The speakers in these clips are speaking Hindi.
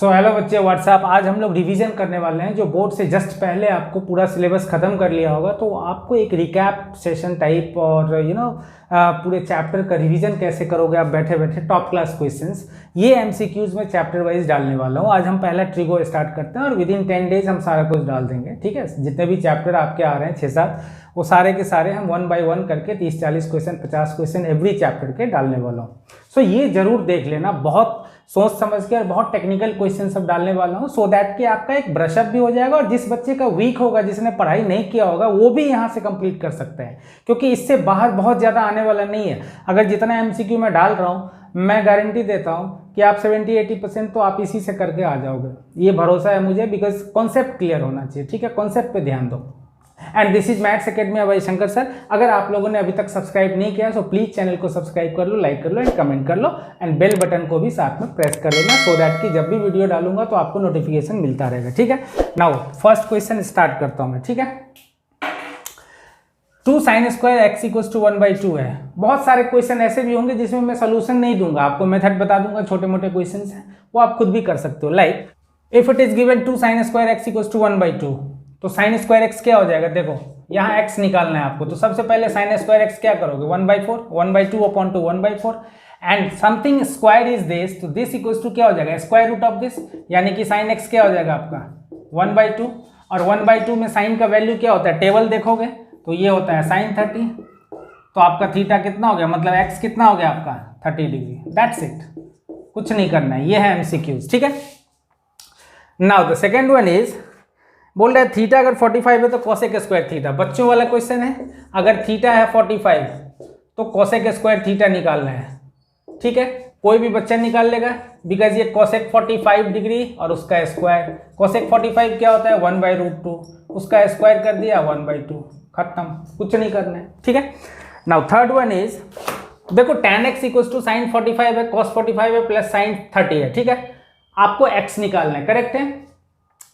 हेलो बच्चे, व्हाट्सअप। आज हम लोग रिवीजन करने वाले हैं। जो बोर्ड से जस्ट पहले आपको पूरा सिलेबस खत्म कर लिया होगा, तो आपको एक रिकैप सेशन टाइप और पूरे चैप्टर का रिवीजन कैसे करोगे आप बैठे बैठे, टॉप क्लास क्वेश्चंस, ये एमसीक्यूज में चैप्टर वाइज डालने वाला हूँ। आज हम पहला ट्रिगो स्टार्ट करते हैं और विद इन 10 डेज हम सारा कुछ डाल देंगे। ठीक है, जितने भी चैप्टर आपके आ रहे हैं 6-7, वो सारे के सारे हम 1 बाय 1 करके 30-40 क्वेश्चन 50 क्वेश्चन एवरी चैप्टर के डालने वाला हूँ। सो ये जरूर देख लेना, बहुत सोच समझ के और बहुत टेक्निकल क्वेश्चन सब डालने वाला हूँ, सो दैट कि आपका एक ब्रशअप भी हो जाएगा और जिस बच्चे का वीक होगा, जिसने पढ़ाई नहीं किया होगा, वो भी यहाँ से कंप्लीट कर सकते हैं, क्योंकि इससे बाहर बहुत ज़्यादा आने वाला नहीं है। अगर जितना एमसीक्यू मैं डाल रहा हूँ, मैं गारंटी देता हूँ कि आप 70-80% तो आप इसी से करके आ जाओगे। ये भरोसा है मुझे, बिकॉज कॉन्सेप्ट क्लियर होना चाहिए। ठीक है, कॉन्सेप्ट पे ध्यान दो। And this is maths academy Abhay Shankar sir. अगर आप लोगों ने अभी तक सब्सक्राइब नहीं किया तो प्लीज चैनल को सब्सक्राइब कर लो, लाइक कर लो एंड कमेंट कर लो, एंड बेल बटन को भी साथ में प्रेस कर लेना, सो दैट कि जब भी वीडियो डालूंगा तो आपको नोटिफिकेशन मिलता रहेगा। ठीक है, नाउ फर्स्ट क्वेश्चन स्टार्ट करता हूं मैं। ठीक है, 2 sin square x equal to 1/2 है। बहुत सारे क्वेश्चन ऐसे भी होंगे जिसमें मैं सोल्यूशन नहीं दूंगा, आपको मेथड बता दूंगा। छोटे मोटे क्वेश्चन हैं, वो आप खुद भी कर सकते हो। Like if it is given 2 sin square x equal to 1/2, तो साइन स्क्वायर एक्स क्या हो जाएगा? देखो यहाँ एक्स निकालना है आपको, तो सबसे पहले साइन स्क्वायर एक्स क्या करोगे? 1/4, 1/2 upon 2 1/4, and something square is this, तो दिस इक्वल्स टू क्या हो जाएगा? स्क्वायर रूट ऑफ दिस, यानी कि साइन एक्स क्या हो जाएगा आपका? 1/2, और 1/2 में साइन का वैल्यू क्या होता है? टेबल देखोगे तो ये होता है साइन 30, तो आपका थीटा कितना हो गया, मतलब एक्स कितना हो गया आपका? 30 डिग्री। दैट्स इट, कुछ नहीं करना है। ये है एमसीक्यूज। ठीक है, now the second one is, बोल रहा है थीटा अगर 45 है तो कोसेक स्क्वायर थीटा। बच्चों वाला क्वेश्चन है, अगर थीटा है 45 तो कोसेक स्क्वायर थीटा निकालना है। ठीक है, कोई भी बच्चा निकाल लेगा, बिकॉज ये कोसेक 45 डिग्री और उसका स्क्वायर। कोसेक 45 क्या होता है? 1/√2, उसका स्क्वायर कर दिया 1/2, खत्म, कुछ नहीं करना है। ठीक है, नाउ थर्ड वन इज, देखो tan x equal to sine 45 है, cos 45 है, प्लस साइन 30 है। ठीक है, आपको x निकालना है, करेक्ट है।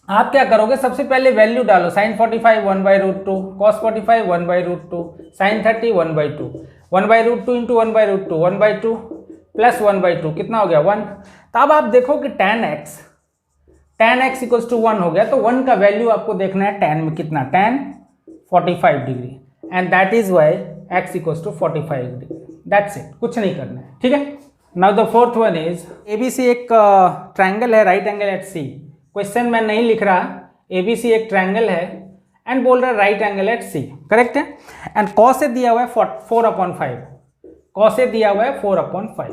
आप क्या करोगे? सबसे पहले वैल्यू डालो, sine 45 1/√2, cos 45 1/√2, sine 30 1/2, 1/√2 into 1/√2 1/2 plus 1/2 कितना हो गया? 1। तो अब आप देखो कि tan x इक्वल टू 1 हो गया, तो 1 का वैल्यू आपको देखना है tan में कितना, tan 45 degree, and that is why x equal to 45 degree. That's it, कुछ नहीं करना है। ठीक है, now the fourth one is, ABC एक ट्रायंगल है, right angle at C। Question मैं नहीं लिख रहा, ABC एक ट्रायंगल है एंड बोल रहा है right angle at C, correct है। एंड कॉस से दिया हुआ है 4/5, कॉस से दिया हुआ है 4/5,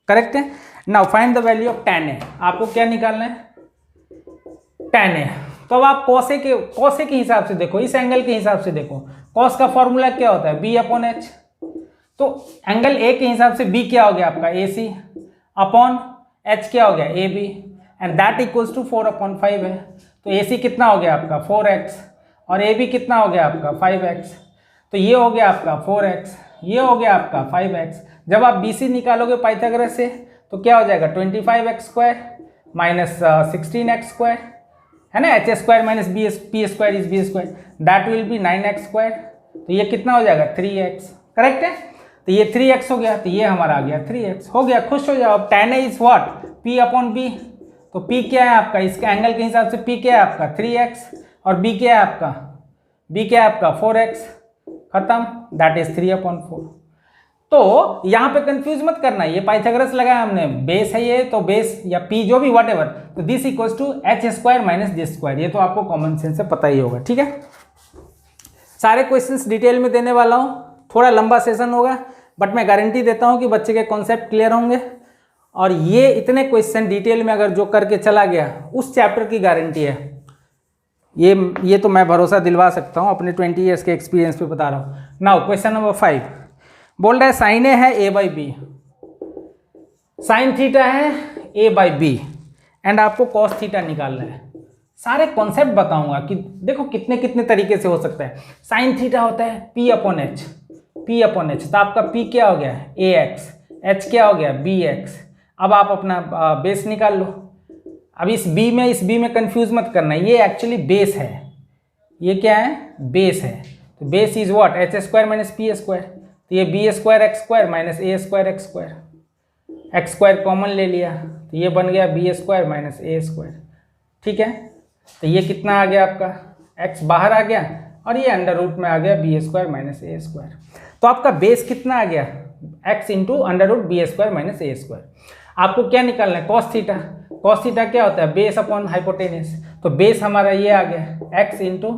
करेक्ट है। Now find the value of tan A। आपको क्या निकालना है? tan A। तो अब आप कॉसे के हिसाब से देखो, इस एंगल के हिसाब से देखो। कॉस का फॉर्मूला क्या होता है? B/H। तो एंगल A के हिसाब से B क्या हो गया आपका? AC अपॉन H क्या हो गया? AB, and that equals to 4/5 है। तो AC कितना हो गया आपका? 4x, और AB कितना हो गया आपका? 5x। तो ये हो गया आपका 4x, ये हो गया आपका 5x। जब आप BC निकालोगे पाइथागोरस से, तो क्या हो जाएगा? 25x square minus 16x square, है ना। h square minus p square is b square, that will be 9x square. तो ये कितना हो जाएगा? 3x, करेक्ट है। तो ये 3x हो गया, तो ये हमारा आ गया 3x। हो गया, खुश हो जाओ। अब tan A is what? P/B। तो P क्या है आपका? इसके एंगल के हिसाब से P क्या है आपका? 3x, और B क्या है आपका? B क्या है आपका? 4x, खत्म, दैट इज 3/4। तो यहाँ पे कंफ्यूज मत करना, ये पाइथागोरस लगाया हमने, बेस है ये, तो बेस या P जो भी व्हाटएवर, तो this equals to h square minus d square. ये तो आपको कॉमन सेंस से पता ही होगा। ठीक है, सारे क्वेश्चंस डिटेल में देने वाला हूँ, थोड़ा लंबा सेशन होगा, बट मैं गारंटी देता हूँ कि बच्चे के कॉन्सेप्ट क्लियर होंगे। और ये इतने क्वेश्चन डिटेल में अगर जो करके चला गया, उस चैप्टर की गारंटी है। ये तो मैं भरोसा दिलवा सकता हूँ, अपने 20 ईयर्स के एक्सपीरियंस पे बता रहा हूँ। नाउ क्वेश्चन नंबर 5 बोल रहा है साइन ए है A/B, साइन थीटा है A/B, एंड आपको कॉस थीटा निकालना है। सारे कॉन्सेप्ट बताऊंगा कि देखो कितने कितने तरीके से हो सकता है। साइन थीटा होता है P/H, तो आपका P क्या हो गया? AX, H क्या हो गया? BX। अब आप अपना बेस निकाल लो। अब इस B में कंफ्यूज मत करना, ये एक्चुअली बेस है। ये क्या है? बेस है। तो base is what? h square minus p square. तो ये b square x square minus a square x square, x square common ले लिया तो ये बन गया B square minus A square. ठीक है, तो ये कितना आ गया आपका, x बाहर आ गया और ये अंडर रूट में आ गया B square minus A square. तो आपका बेस कितना आ गया, x into under root B square minus A square. आपको क्या निकालना है, कॉस थीटा। कॉस थीटा क्या होता है, बेस अपॉन हाइपोटेनस। तो बेस हमारा ये आ गया x into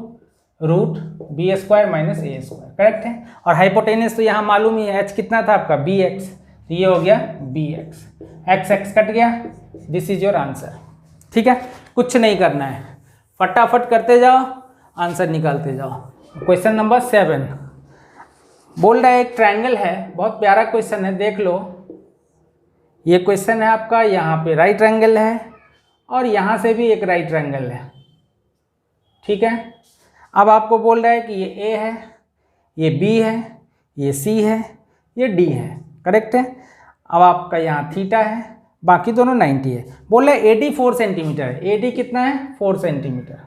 root B square minus A square, correct है। और हाइपोटेनस तो यहाँ मालूम ही है, h कितना था आपका bx, तो ये हो गया bx, x कट गया, दिस इज योर आंसर। ठीक है, कुछ नहीं करना है, फटाफट करते जाओ, आंसर निकालते जाओ। क्वेश्चन नंबर 7 बोल रहा है एक ट्रायंगल है, बहुत प्यारा क्वेश्चन है, देख लो। ये क्वेश्चन है आपका, यहाँ पे राइट एंगल है और यहाँ से भी एक राइट एंगल है। ठीक है, अब आपको बोल रहा है कि ये A है, ये B है, ये C है, ये D है, करेक्ट है। अब आपका यहाँ थीटा है, बाकी दोनों 90 है। बोल रहा है AD 4 सेंटीमीटर है, AD कितना है 4 सेंटीमीटर।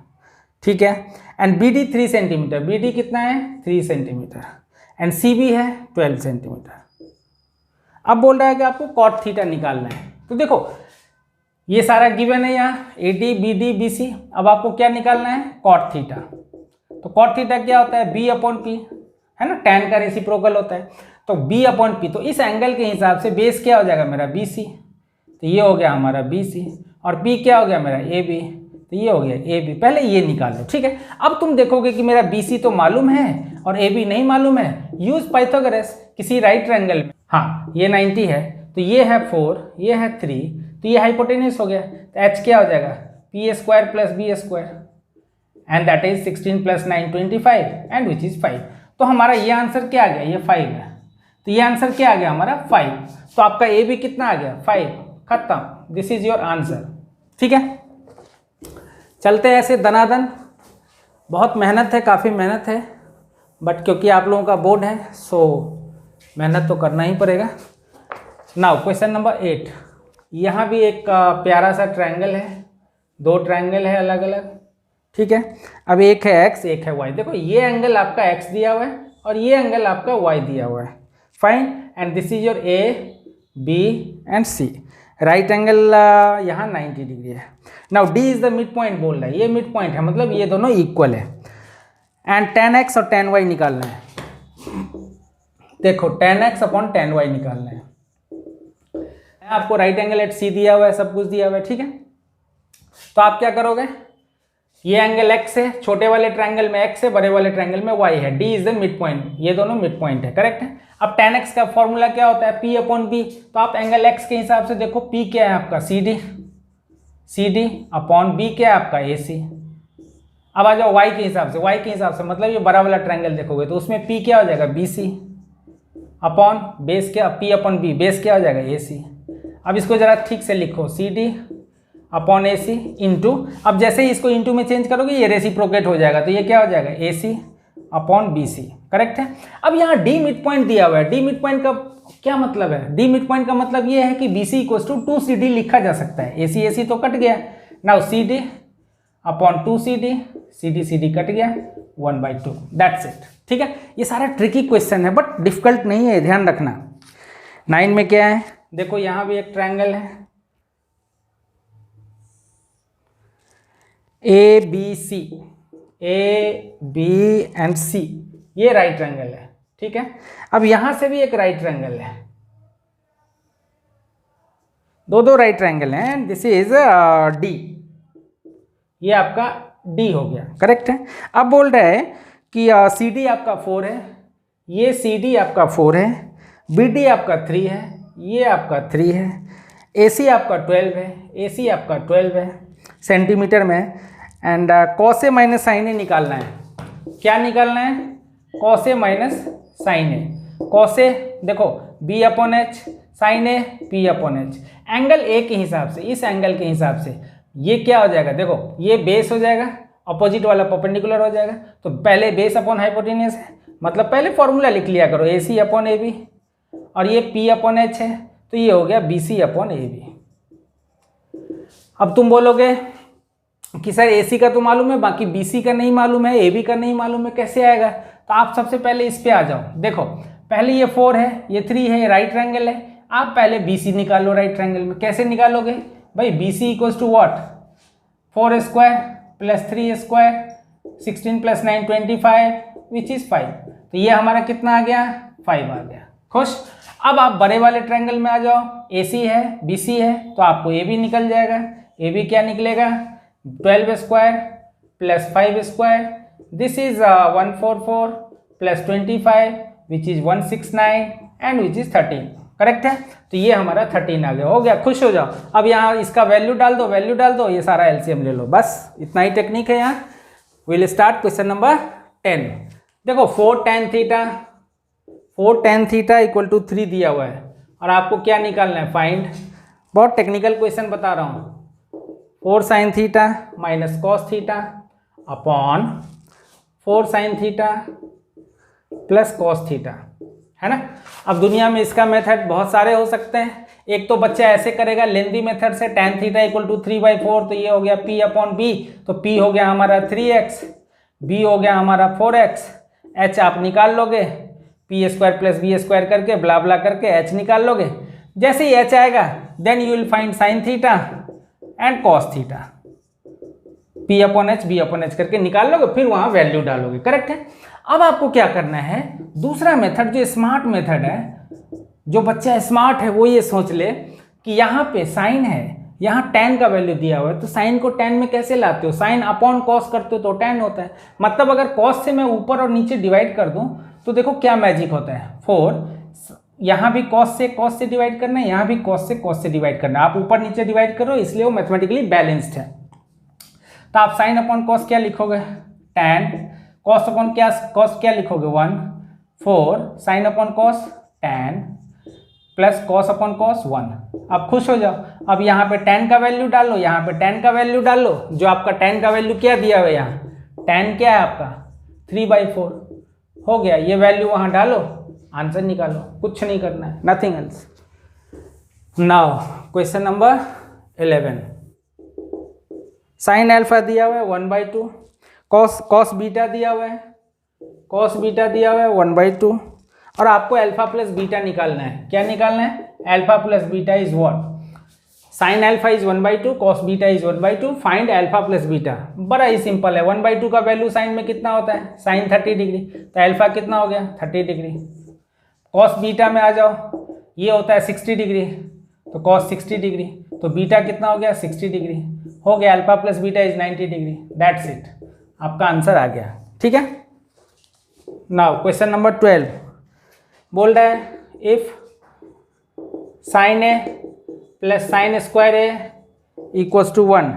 ठीक है, एंड BD 3 सेंटीमीटर, BD कितना है 3 सेंटीमीटर, एंड CB है 12 सेंटीमीटर। अब बोल रहा है कि आपको कॉट थीटा निकालना है। तो देखो ये सारा गिवन है यहाँ AD BD BC। अब आपको क्या निकालना है, कॉट थीटा। तो कॉट थीटा क्या होता है, B अपॉन P है ना, tan का रेसिप्रोकल होता है। तो B अपॉन P, तो इस एंगल के हिसाब से बेस क्या हो जाएगा मेरा BC, तो ये हो गया हमारा BC, और P क्या हो गया मेरा AB, तो ये हो गया AB। पहले ये निकाल लो। ठीक है, अब तुम देखोगे कि मेरा BC तो मालूम है और AB नहीं मालूम है, यूज पाइथागोरस किसी राइट ट्रायंगल में। हाँ, ये 90 है, तो ये है 4, ये है 3, तो ये हाइपोटेनस हो गया। तो H क्या हो जाएगा, P square plus B square, and that is 16 plus 9 25, and which is 5। तो हमारा ये आंसर क्या आ गया, ये 5 है। तो ये आंसर क्या आ गया हमारा 5। तो आपका AB कितना आ गया 5, खत्म, दिस इज योर आंसर। ठीक है, चलते हैं ऐसे दनादन। बहुत मेहनत है, काफ़ी मेहनत है, बट क्योंकि आप लोगों का बोर्ड है सो मेहनत तो करना ही पड़ेगा। नाउ क्वेश्चन नंबर 8, यहाँ भी एक प्यारा सा ट्रायंगल है, दो ट्रायंगल है अलग अलग। ठीक है, अब एक है x, एक है y। देखो ये एंगल आपका x दिया हुआ है और ये एंगल आपका y दिया हुआ है, fine. And this is your A B and C। Right angle यहाँ 90 डिग्री है। Now D is the mid point बोल रहा है, ये मिड पॉइंट है, मतलब ये दोनों इक्वल है। एंड tan x और tan y निकालना है। देखो tan x upon tan y निकालना है। आपको राइट एंगल एट C दिया हुआ है, सब कुछ दिया हुआ है। ठीक है, तो आप क्या करोगे, ये एंगल x है, छोटे वाले ट्रायंगल में x है, बड़े वाले ट्रायंगल में y है। D is the mid point, ये दोनों मिड पॉइंट है, करेक्ट है। अब tan x का फॉर्मूला क्या होता है, P अपॉन B। तो आप एंगल x के हिसाब से देखो, P क्या है आपका CD अपॉन B क्या है आपका AC। अब आ जाओ y के हिसाब से, y के हिसाब से मतलब ये बड़ा वाला ट्रायंगल देखोगे तो उसमें P क्या हो जाएगा BC अपॉन बेस क्या, P अपॉन B, बेस क्या हो जाएगा AC। अब इसको जरा ठीक से लिखो, CD अपॉन AC इंटू, अब जैसे ही इसको इंटू में चेंज करोगे ये रेसिप्रोकेट हो जाएगा, तो ये क्या हो जाएगा AC अपॉन BC, करेक्ट है। अब यहाँ D मिड पॉइंट दिया हुआ है। D मिड पॉइंट का क्या मतलब है, D मिड पॉइंट का मतलब ये है कि BC इक्वल्स टू 2CD लिखा जा सकता है। AC तो कट गया, now CD upon 2CD, CD cut गया, 1/2, दैट्स इट। ठीक है, ये सारा ट्रिकी क्वेश्चन है बट डिफिकल्ट नहीं है, ध्यान रखना। 9 में क्या है, देखो यहाँ भी एक ट्रायंगल है ABC, A B and C, ये राइट ट्रायंगल है। ठीक है, अब यहां से भी एक राइट ट्रायंगल है, दो राइट ट्रायंगल हैं, एंड दिस इज D, ये आपका D हो गया, करेक्ट है। अब बोल रहा है कि CD आपका 4 है, ये CD आपका 4 है, BD आपका 3 है, ये आपका 3 है, AC आपका 12 है, AC आपका 12 है सेंटीमीटर में। And cos A minus sine A निकालना है। क्या निकालना है, cos A minus sine A. Cos A देखो B upon H, sine A P upon H। Angle A के हिसाब से, इस एंगल के हिसाब से ये क्या हो जाएगा, देखो ये बेस हो जाएगा, अपोजिट वाला परपेंडिकुलर हो जाएगा। तो पहले बेस अपॉन हाइपोटेनस है, मतलब पहले फॉर्मूला लिख लिया करो, AC अपॉन AB, और ये P अपॉन H है, तो ये हो गया BC अपॉन AB। अब तुम बोलोगे कि सर AC का तो मालूम है, बाकी BC का नहीं मालूम है, AB का नहीं मालूम है, कैसे आएगा। तो आप सबसे पहले इस पे आ जाओ। देखो पहले ये 4 है, ये 3 है, ये राइट ट्रायंगल है। आप पहले BC निकालो राइट ट्रायंगल में। कैसे निकालोगे, भाई B C equals to what 4 square plus 3 square 16 plus 9 25 which is 5। तो ये हमारा कितना आ गया 5 आ गया। खुश। अब आप बड़े वाले ट्रायंगल में आ जाओ, ए सी है बी सी है तो आपको ए भी निकल जाएगा। ए भी क्या निकलेगा 12 square plus 5 square this is 144 plus 25 which is 169 and which is 13। Correct है। तो ये हमारा 13 आ गया। हो गया, खुश हो जाओ। अब यहाँ इसका वैल्यू डाल दो, ये सारा एलसीएम ले लो, बस इतना ही टेक्निक है। यहाँ विल स्टार्ट क्वेश्चन नंबर 10। देखो 4 tan थीटा इक्वल टू 3 दिया हुआ है और आपको क्या निकालना है फाइंड। बहुत टेक्निकल क्वेश्चन बता रहा हूँ। 4 sin theta minus cos theta upon 4 sin theta plus cos theta, है ना। अब दुनिया में इसका मेथड बहुत सारे हो सकते हैं। एक तो बच्चा ऐसे करेगा लेंदी मेथड से, tan थीटा इक्वल टू 3/4 तो ये हो गया p अपॉन b, तो p हो गया हमारा 3x, b हो गया हमारा 4x, h आप निकाल लोगे p square plus b square करके ब्ला ब्ला करके h निकाल लोगे। जैसे ही h आएगा then you will find sine theta and cos theta, p upon h b upon h करके निकाल लोगे, फिर वहाँ वैल्यू डालोगे। करेक्ट है। अब आपको क्या करना है, दूसरा मेथड जो स्मार्ट मेथड है, जो बच्चा स्मार्ट है वो ये सोच ले कि यहाँ पे साइन है, यहाँ tan का वैल्यू दिया हुआ है, तो साइन को tan में कैसे लाते हो, साइन अपॉन कॉस करते हो तो tan होता है। मतलब अगर कॉस से मैं ऊपर और नीचे डिवाइड कर दूं तो देखो क्या मैजिक होता है। 4 यहाँ भी कॉस से डिवाइड करना है, यहाँ भी कॉस से डिवाइड करना है। आप ऊपर नीचे डिवाइड करो इसलिए वो मैथमेटिकली बैलेंस्ड है। तो आप साइन अपॉन कॉस क्या लिखोगे tan, कॉस अपॉन कॉस क्या लिखोगे 1, 4 sine upon cos tan plus cos upon cos 1। अब खुश हो जाओ। अब यहाँ पे tan का वैल्यू डालो, यहाँ पे tan का वैल्यू डालो। जो आपका tan का वैल्यू क्या दिया हुआ है, यहाँ tan क्या है आपका 3/4 हो गया। ये वैल्यू वहाँ डालो, आंसर निकालो, कुछ नहीं करना है, nothing else. Now question number 11। Sine alpha दिया हुआ है 1/2, कॉस बीटा दिया हुआ है, 1/2 और आपको अल्फा प्लस बीटा निकालना है। क्या निकालना है, alpha plus beta is what, sine alpha is 1/2, cos beta is 1/2, find alpha plus beta. बड़ा ही सिंपल है। 1/2 का वैल्यू साइन में कितना होता है, साइन 30 डिग्री, तो अल्फा कितना हो गया 30 डिग्री। कॉस बीटा में आ जाओ, ये होता है 60 डिग्री, तो कॉस 60 डिग्री, तो बीटा कितना हो गया 60 डिग्री हो गया। Alpha plus beta is 90 degree. That's it, आपका आंसर आ गया। ठीक है। नाउ क्वेश्चन नंबर 12 बोल रहा है if sine a plus sine square a equals to 1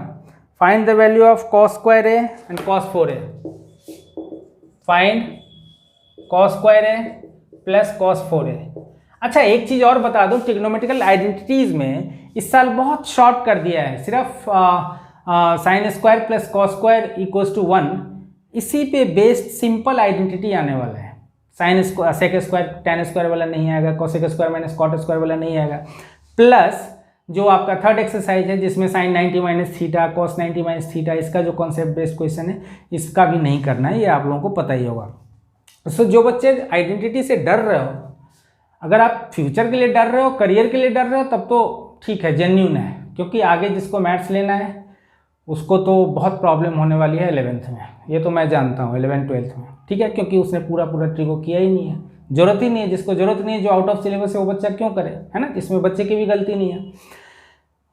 find the value of cos square a and cos 4a। Find cos square a plus cos 4a। अच्छा एक चीज़ और बता दूं, ट्रिग्नोमेट्रिकल आइडेंटिटीज में इस साल बहुत शॉर्ट कर दिया है। सिर्फ sine square plus cos square equals to 1 इसी पे बेस्ड सिंपल आइडेंटिटी आने वाला है। Sine sec square tan square वाला नहीं आएगा, cosec square minus cot square वाला नहीं आएगा। प्लस जो आपका थर्ड एक्सरसाइज है जिसमें sine 90 minus theta cos 90 minus theta, इसका जो कॉन्सेप्ट बेस्ड क्वेश्चन है इसका भी नहीं करना है, ये आप लोगों को पता ही होगा। सो जो बच्चे आइडेंटिटी से डर रहे हो, अगर आप फ्यूचर के लिए डर रहे हो, करियर के लिए डर रहे हो, तब तो ठीक है, जेन्यून है, क्योंकि आगे जिसको मैथ्स लेना है उसको तो बहुत प्रॉब्लम होने वाली है 11th में। ये तो मैं जानता हूँ 11th 12th में, ठीक है, क्योंकि उसने पूरा ट्रिको किया ही नहीं है। जरूरत ही नहीं है, जिसको जरूरत नहीं है, जो आउट ऑफ सिलेबस है वो बच्चा क्यों करे, है ना। इसमें बच्चे की भी गलती नहीं है।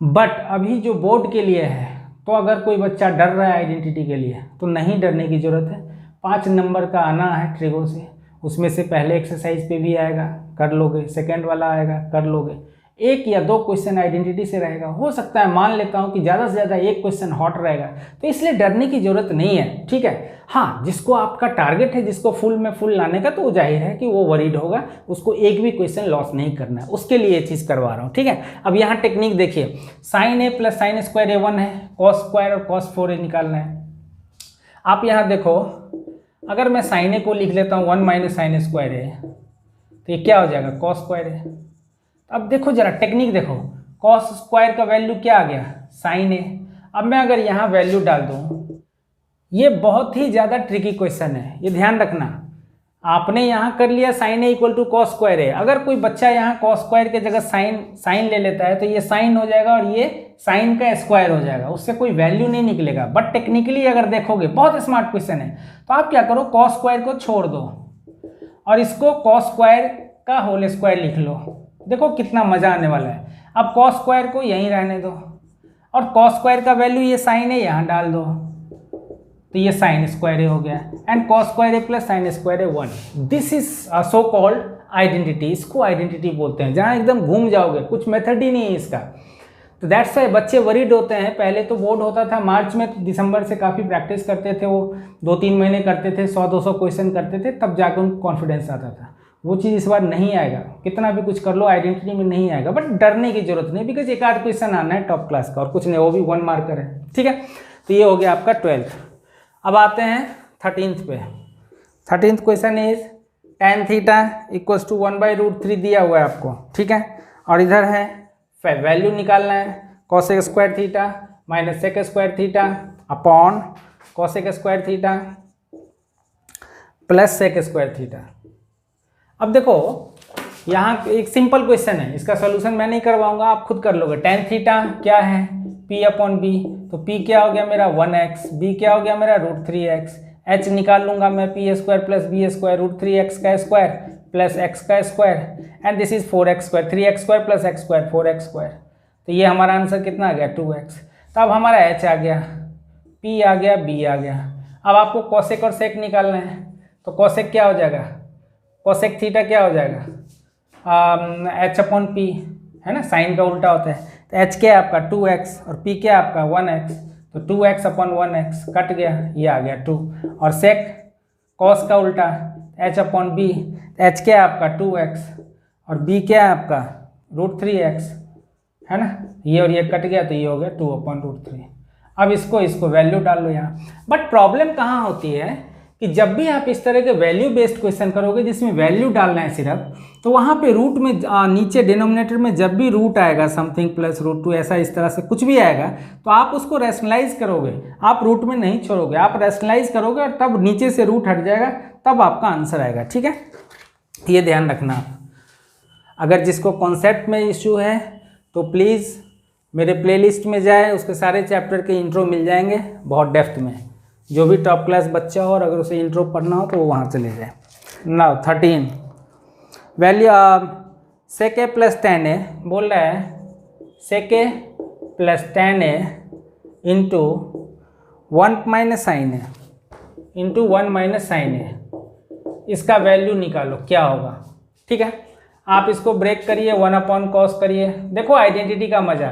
बट अभी जो बोर्ड के लिए है, तो अगर कोई बच्चा डर रहा है आइडेंटिटी के लिए तो नहीं डरने की ज़रूरत है। 5 नंबर का आना है ट्रिगो से, उसमें से पहले एक्सरसाइज पे भी आएगा, कर लोगे, सेकेंड वाला आएगा, कर लोगे। 1 या 2 क्वेश्चन आइडेंटिटी से रहेगा, हो सकता है, मान लेता हूँ कि ज़्यादा से ज़्यादा 1 क्वेश्चन हॉट रहेगा, तो इसलिए डरने की ज़रूरत नहीं है। ठीक है। हाँ, जिसको आपका टारगेट है, जिसको फुल में फुल लाने का, तो वो जाहिर है कि वो वरीड होगा, उसको एक भी क्वेश्चन लॉस नहीं करना है, उसके लिए ये चीज़ करवा रहा हूँ। ठीक है। अब यहाँ टेक्निक देखिए, sign a plus sine square ए 1 है, कॉस स्क्वायर और कॉस 4a निकालना है। आप यहाँ देखो, अगर मैं साइन ए को लिख लेता हूँ 1 माइनस साइन स्क्वायर ए, तो ये क्या हो जाएगा कॉस स्क्वायर ए। अब देखो जरा टेक्निक देखो, कॉस स्क्वायर का वैल्यू क्या आ गया साइन ए। अब मैं अगर यहाँ वैल्यू डाल दूँ, ये बहुत ही ज़्यादा ट्रिकी क्वेश्चन है, ये ध्यान रखना। आपने यहाँ कर लिया sine A equal to cos square A. अगर कोई बच्चा यहाँ कॉस स्क्वायर के जगह साइन ले लेता है तो ये साइन हो जाएगा और ये साइन का स्क्वायर हो जाएगा, उससे कोई वैल्यू नहीं निकलेगा। बट टेक्निकली अगर देखोगे, बहुत स्मार्ट क्वेश्चन है, तो आप क्या करो, कॉस स्क्वायर को छोड़ दो और इसको कॉस स्क्वायर का होल स्क्वायर लिख लो। देखो कितना मजा आने वाला है। अब कॉस स्क्वायर को यहीं रहने दो और कॉस स्क्वायर का वैल्यू ये साइन है यहाँ डाल दो, तो ये साइन स्क्वायर ए हो गया and cos square a plus sine square A 1। This is so called identity. इसको आइडेंटिटी बोलते हैं, जहाँ एकदम घूम जाओगे, कुछ मेथड ही नहीं है इसका। तो दैट्स वाई बच्चे वरीड होते हैं। पहले तो बोर्ड होता था मार्च में, तो दिसंबर से काफ़ी प्रैक्टिस करते थे, वो 2-3 महीने करते थे, 100-200 क्वेश्चन करते थे, तब जाकर उनको कॉन्फिडेंस आता था। वो चीज़ इस बार नहीं आएगा, कितना भी कुछ कर लो आइडेंटिटी में नहीं आएगा। बट डरने की जरूरत नहीं, बिकॉज एक आध क्वेश्चन आना है टॉप क्लास का और कुछ नहीं, वो भी 1 मार्कर है। ठीक है, तो ये हो गया आपका 12th। अब आते हैं 13th पे। 13th question is tan theta equals to 1/√3 दिया हुआ है आपको। ठीक है, और इधर है वैल्यू निकालना है, cosec square theta minus sec square theta upon cosec square theta plus sec square theta. अब देखो यहाँ एक सिंपल क्वेश्चन है, इसका सोल्यूशन मैं नहीं करवाऊंगा, आप खुद कर लोगे। tan थीटा क्या है, p/b, तो p क्या हो गया मेरा 1x, b क्या हो गया मेरा √3x, h निकाल लूंगा मैं p² प्लस b² √3x का स्क्वायर प्लस x का square and this is 4x square, 3x square plus x square 4x square. तो ये हमारा आंसर कितना आ गया 2x। तो अब हमारा h आ गया, p आ गया, b आ गया। अब आपको cosec और sec निकालना है, तो cosec क्या हो जाएगा, cosec थीटा क्या हो जाएगा h/p, है ना, साइन का उल्टा होता है। तो h क्या है आपका 2x और p क्या है आपका 1x, तो 2x/1x कट गया, ये आ गया 2। और sec cos का उल्टा h/b, h क्या है आपका 2x और b क्या है आपका √3x, है ना, ये और ये कट गया, तो ये हो गया 2/√3। अब इसको वैल्यू डाल लो यहाँ। बट प्रॉब्लम कहाँ होती है कि जब भी आप इस तरह के वैल्यू बेस्ड क्वेश्चन करोगे जिसमें वैल्यू डालना है सिर्फ, तो वहाँ पे रूट में नीचे डिनोमिनेटर में जब भी रूट आएगा समथिंग प्लस √2 ऐसा इस तरह से कुछ भी आएगा, तो आप उसको रैशनलाइज करोगे, आप रूट में नहीं छोड़ोगे, आप रैशनलाइज करोगे और तब नीचे से रूट हट जाएगा, तब आपका आंसर आएगा। ठीक है, ये ध्यान रखना। अगर जिसको कॉन्सेप्ट में इश्यू है तो प्लीज़ मेरे प्लेलिस्ट में जाए, उसके सारे चैप्टर के इंट्रो मिल जाएंगे बहुत डेप्थ में। जो भी टॉप क्लास बच्चा हो और अगर उसे इंट्रो पढ़ना हो तो वो वहाँ चले जाए। Now 13 value sec a plus tan a बोल रहा है, sec a plus tan a into 1 minus sine a into 1 minus sine a, इसका वैल्यू निकालो क्या होगा। ठीक है, आप इसको ब्रेक करिए, 1/cos करिए। देखो आइडेंटिटी का मजा,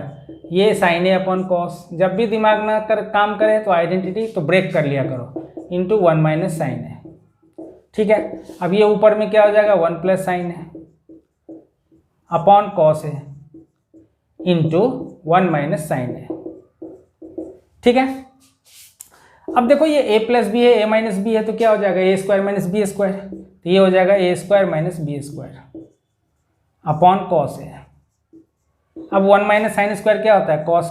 ये sin a/cos, जब भी दिमाग ना काम करे तो आइडेंटिटी तो ब्रेक कर लिया करो, इंटू 1 माइनस साइन a। ठीक है, अब ये ऊपर में क्या हो जाएगा 1 plus sine a upon cos a into 1 minus sine a। ठीक है, अब देखो ये a प्लस बी है, a माइनस बी है, तो क्या हो जाएगा a² माइनस b², तो ये हो जाएगा a² minus b² upon cos a। अब 1 माइनस साइन स्क्वायर क्या होता है cos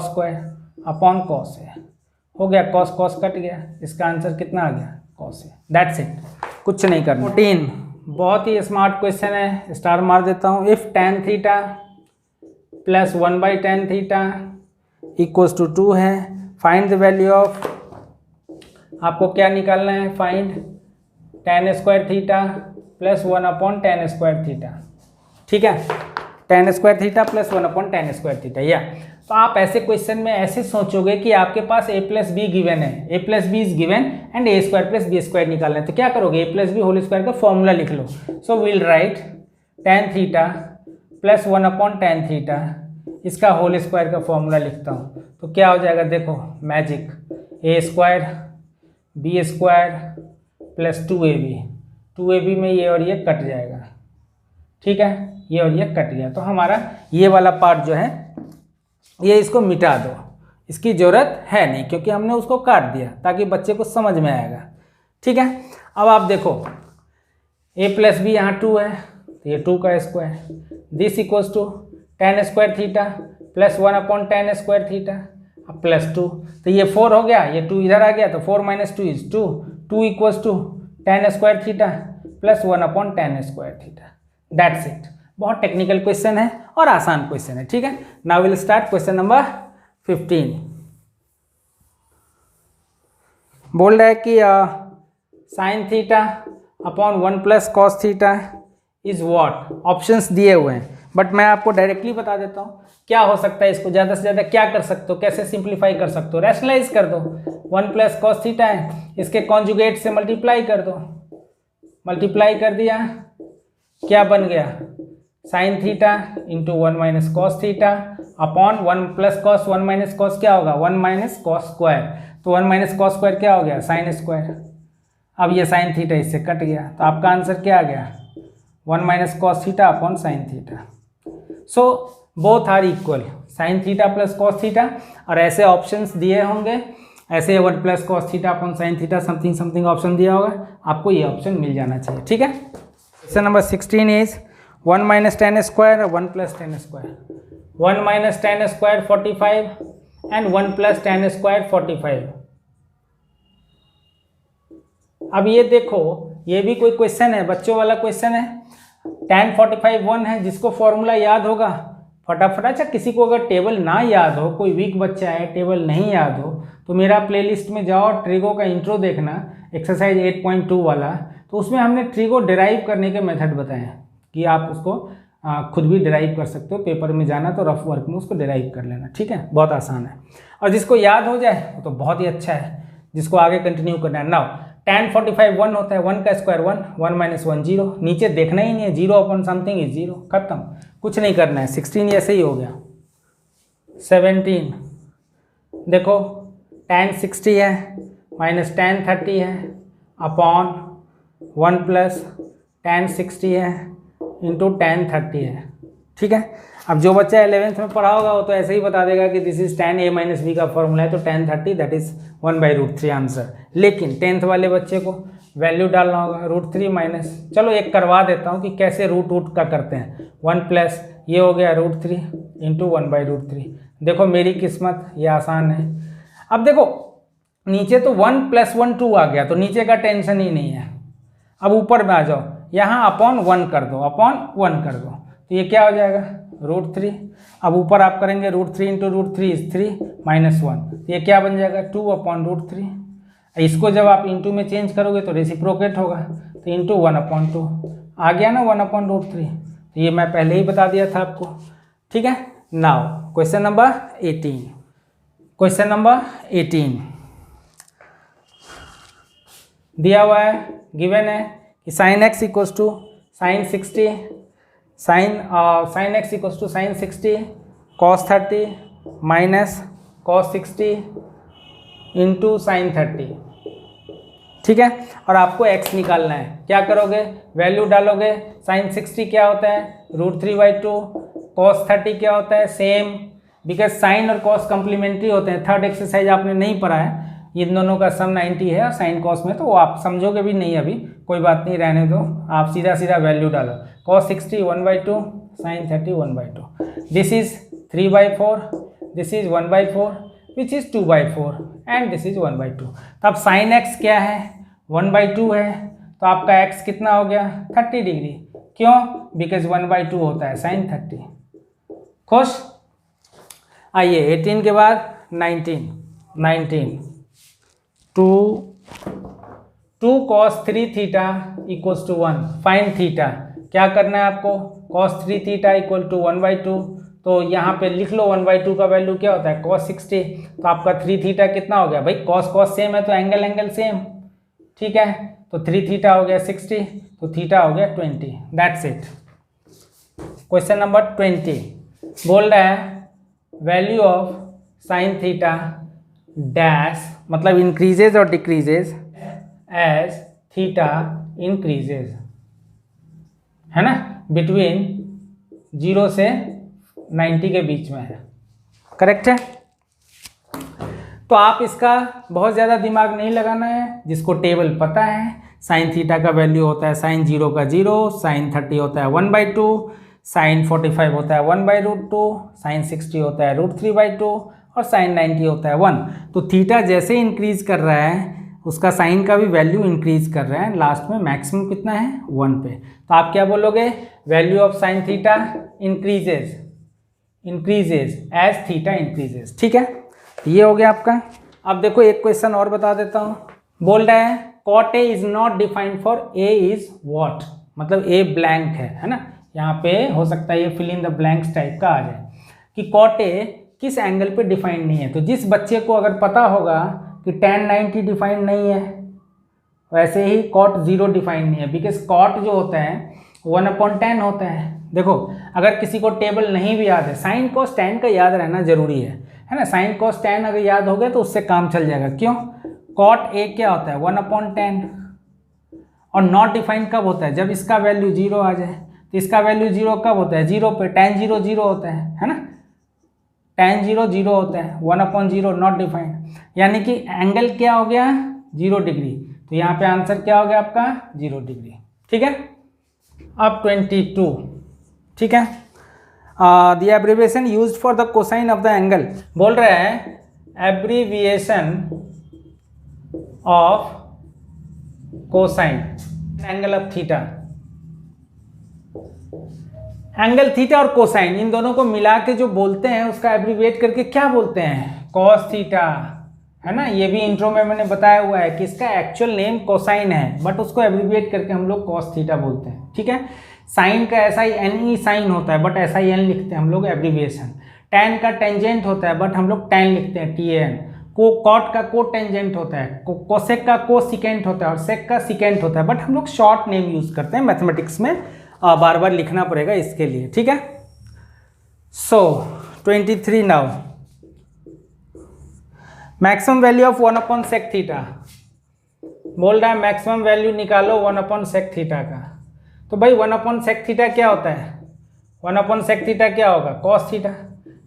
square upon cos a हो गया, cos कट गया, इसका आंसर कितना आ गया cos a। दैट्स इट, कुछ नहीं करना। 14 बहुत ही स्मार्ट क्वेश्चन है, स्टार मार देता हूँ। If tan theta plus 1/tan theta equals to 2 है, फाइंड द वैल्यू ऑफ, आपको क्या निकालना है, find tan square theta plus 1/tan square theta. ठीक है, tan square theta plus 1/tan square theta. या तो आप ऐसे क्वेश्चन में ऐसे सोचोगे कि आपके पास a प्लस बी गिवन है, a plus B is given and a² plus b² निकालना है, तो क्या करोगे a plus B whole square का फॉर्मूला लिख लो। So will write tan theta plus 1/tan theta, इसका होल स्क्वायर का फॉर्मूला लिखता हूँ, तो क्या हो जाएगा, देखो magic, a² b² plus 2ab में ये और ये कट जाएगा। ठीक है, ये और ये कट गया, तो हमारा ये वाला पार्ट जो है ये इसको मिटा दो, इसकी ज़रूरत है नहीं क्योंकि हमने उसको काट दिया ताकि बच्चे को समझ में आएगा। ठीक है, अब आप देखो a प्लस बी यहाँ 2 है, तो ये 2 का square, this equals to tan square theta plus 1/tan square theta अब प्लस 2, तो ये 4 हो गया, ये 2 इधर आ गया, तो 4 minus 2 is 2, 2 equals to tan square theta plus 1 tan square theta. That's it. बहुत टेक्निकल क्वेश्चन है और आसान क्वेश्चन है, ठीक है। Now will start question number 15। बोल रहा है कि sine theta upon 1 plus cos theta is what. Options दिए हुए हैं बट मैं आपको डायरेक्टली बता देता हूँ क्या हो सकता है। इसको ज़्यादा से ज़्यादा क्या कर सकते हो, कैसे सिंप्लीफाई कर सकते हो, रैशनलाइज कर दो। 1 प्लस कॉस थीटा है, इसके कॉन्जुगेट से मल्टीप्लाई कर दो। मल्टीप्लाई कर दिया, क्या बन गया, sine theta into 1 minus cos theta upon 1 plus cos 1 minus cos क्या होगा 1 माइनस कॉस स्क्वायर। तो 1 माइनस कॉस स्क्वायर क्या हो गया साइन स्क्वायर। अब ये साइन थीटा इससे कट गया तो आपका आंसर क्या आ गया 1 minus cos theta upon sine theta. So both are equal, sine theta plus cos theta. और ऐसे ऑप्शंस दिए होंगे, ऐसे 1 plus cos theta upon sine theta something something option दिया होगा, आपको ये ऑप्शन मिल जाना चाहिए, ठीक है। Question number 16 is 1 minus tan square और 1 plus tan square. 1 minus tan square 45 and 1 plus tan square 45। अब ये देखो, ये भी कोई क्वेश्चन है, बच्चों वाला क्वेश्चन है। tan 45 1 है, जिसको फॉर्मूला याद होगा फटाफट। अच्छा, किसी को अगर टेबल ना याद हो, कोई वीक बच्चा है टेबल नहीं याद हो, तो मेरा प्लेलिस्ट में जाओ, ट्रिगो का इंट्रो देखना, एक्सरसाइज 8.2 वाला। तो उसमें हमने ट्रिगो डिराइव करने के मेथड बताए हैं कि आप उसको खुद भी डिराइव कर सकते हो। पेपर में जाना तो रफ वर्क में उसको डिराइव कर लेना, ठीक है, बहुत आसान है। और जिसको याद हो जाए वो तो बहुत ही अच्छा है, जिसको आगे कंटिन्यू करना है। नाउ tan 45 1 होता है, 1 का स्क्वायर 1, 1 माइनस 1 0, नीचे देखना ही नहीं है, 0 अपॉन समथिंग इज 0, खत्म, कुछ नहीं करना है। 16 ऐसे ही हो गया। 17 देखो tan 60 है माइनस tan 30 है अपॉन 1 प्लस tan 60 है इंटू tan 30 है, ठीक है। अब जो बच्चा 11th में पढ़ा होगा वो तो ऐसे ही बता देगा कि this is tan a minus b का फॉर्मूला है, तो tan 30 दैट इज 1/√3 आंसर। लेकिन 10th वाले बच्चे को वैल्यू डालना होगा √3 माइनस, चलो एक करवा देता हूँ कि कैसे रूट का करते हैं। 1 प्लस ये हो गया √3 इंटू 1/√3। देखो मेरी किस्मत, ये आसान है। अब देखो नीचे तो 1 + 1 2 आ गया, तो नीचे का टेंशन ही नहीं है। अब ऊपर में आ जाओ, यहाँ अपॉन 1 कर दो, अपॉन 1 कर दो, तो ये क्या हो जाएगा √3। अब ऊपर आप करेंगे √3 इंटू √3 इज 3 माइनस 1, तो ये क्या बन जाएगा 2/√3। इसको जब आप इंटू में चेंज करोगे तो रेसिप्रोकेट होगा, तो इंटू 1/2 आ गया ना 1/√3। तो ये मैं पहले ही बता दिया था आपको, ठीक है। Now question number 18। Question number 18 दिया हुआ है, गिवन है कि sine x equals to sine 60, sine x equals to sine 60 cos 30 minus cos 60 into sine 30, ठीक है। और आपको x निकालना है, क्या करोगे वैल्यू डालोगे। साइन 60 क्या होता है √3/2, cos 30 क्या होता है सेम, बिकॉज साइन और cos कम्प्लीमेंट्री होते हैं। थर्ड एक्सरसाइज आपने नहीं पढ़ा है, इन दोनों का सम 90 है और साइन कॉस में तो वो आप समझोगे भी नहीं, अभी कोई बात नहीं, रहने दो। आप सीधा सीधा वैल्यू डालो, cos 60 1/2, साइन 30 1/2, this is 3/4, this is 1/4 which is 2/4 and this is 1/2। तो अब साइन x क्या है 1/2 है, तो आपका x कितना हो गया 30 डिग्री। क्यों, बिकॉज 1/2 होता है साइन 30। खुश। आइए 18 के बाद 19 2 cos 3 theta equals to 1, find theta. क्या करना है आपको, cos 3 थीटा इक्वल टू 1/2, तो यहाँ पे लिख लो 1/2 का वैल्यू क्या होता है cos 60, तो आपका 3 थीटा कितना हो गया भाई, cos सेम है तो एंगल सेम, ठीक है। तो 3 थीटा हो गया 60, तो थीटा हो गया 20, दैट्स इट। क्वेश्चन नंबर 20 बोल रहा है value of sine theta dash, मतलब इंक्रीजेज और डिक्रीजेज एज थीटा इंक्रीजेज, है ना, बिटवीन 0 से 90 के बीच में है, करेक्ट है। तो आप इसका बहुत ज़्यादा दिमाग नहीं लगाना है, जिसको टेबल पता है। साइन थीटा का वैल्यू होता है साइन 0 का 0, साइन 30 होता है 1/2, साइन 45 होता है 1/√2, साइन 60 होता है √3/2 और साइन 90 होता है 1। तो थीटा जैसे इंक्रीज कर रहा है उसका साइन का भी वैल्यू इंक्रीज कर रहे हैं, लास्ट में मैक्सिमम कितना है 1 पे। तो आप क्या बोलोगे, value of sine theta increases as theta increases. ठीक है, ये हो गया आपका। अब देखो एक क्वेश्चन और बता देता हूँ। बोल रहा है cot a is not defined for a is what, मतलब ए ब्लैंक है ना। यहाँ पे हो सकता है ये fill in the blanks type का आ जाए कि कॉट ए किस एंगल पे डिफाइंड नहीं है। तो जिस बच्चे को अगर पता होगा कि tan 90 डिफाइंड नहीं है, वैसे ही कॉट 0 डिफाइंड नहीं है, बिकॉज कॉट जो होता है 1/10 होता है। देखो अगर किसी को टेबल नहीं भी याद है, साइन कॉस टैन का याद रहना जरूरी है ना। साइन कॉस टैन अगर याद हो गया तो उससे काम चल जाएगा। क्यों, कॉट ए क्या होता है 1/10, और नॉट डिफाइंड कब होता है, जब इसका वैल्यू 0 आ जाए। तो इसका वैल्यू 0 कब होता है, 0 पे, tan 0 0 होता है ना, tan 0 0 होता है, 1/0 नॉट डिफाइंड, यानी कि एंगल क्या हो गया 0 डिग्री। तो यहाँ पे आंसर क्या हो गया आपका 0 डिग्री। ठीक है, अब 22, ठीक है, the abbreviation used for the cosine of the angle. बोल रहा है abbreviation of cosine angle of theta. Angle theta और कोसाइन इन दोनों को मिला के जो बोलते हैं उसका एब्रिविएट करके क्या बोलते हैं, कॉस थीटा, है ना। ये भी इंट्रो में मैंने बताया हुआ है कि इसका एक्चुअल नेम कोसाइन है, बट उसको एब्रिविएट करके हम लोग कॉस थीटा बोलते हैं। ठीक है, साइन का ऐसा ही एन साइन होता है, बट ऐसा ही एन लिखते हैं हम लोग एब्रिविएशन। टैन का टेंजेंट होता है, बट हम लोग टैन लिखते हैं TAN। कॉट का को टेंजेंट होता है, कोसेक का को सिकेंट होता है, और सेक का सिकेंट होता है, बट हम लोग शॉर्ट नेम यूज करते हैं मैथमेटिक्स में। बार बार लिखना पड़ेगा इसके लिए। ठीक है, सो 23 now, maximum value of 1/sec theta. बोल रहा है मैक्सिमम वैल्यू निकालो 1/sec थीटा का। तो भाई 1/sec थीटा क्या होता है, 1/sec थीटा क्या होगा cos थीटा,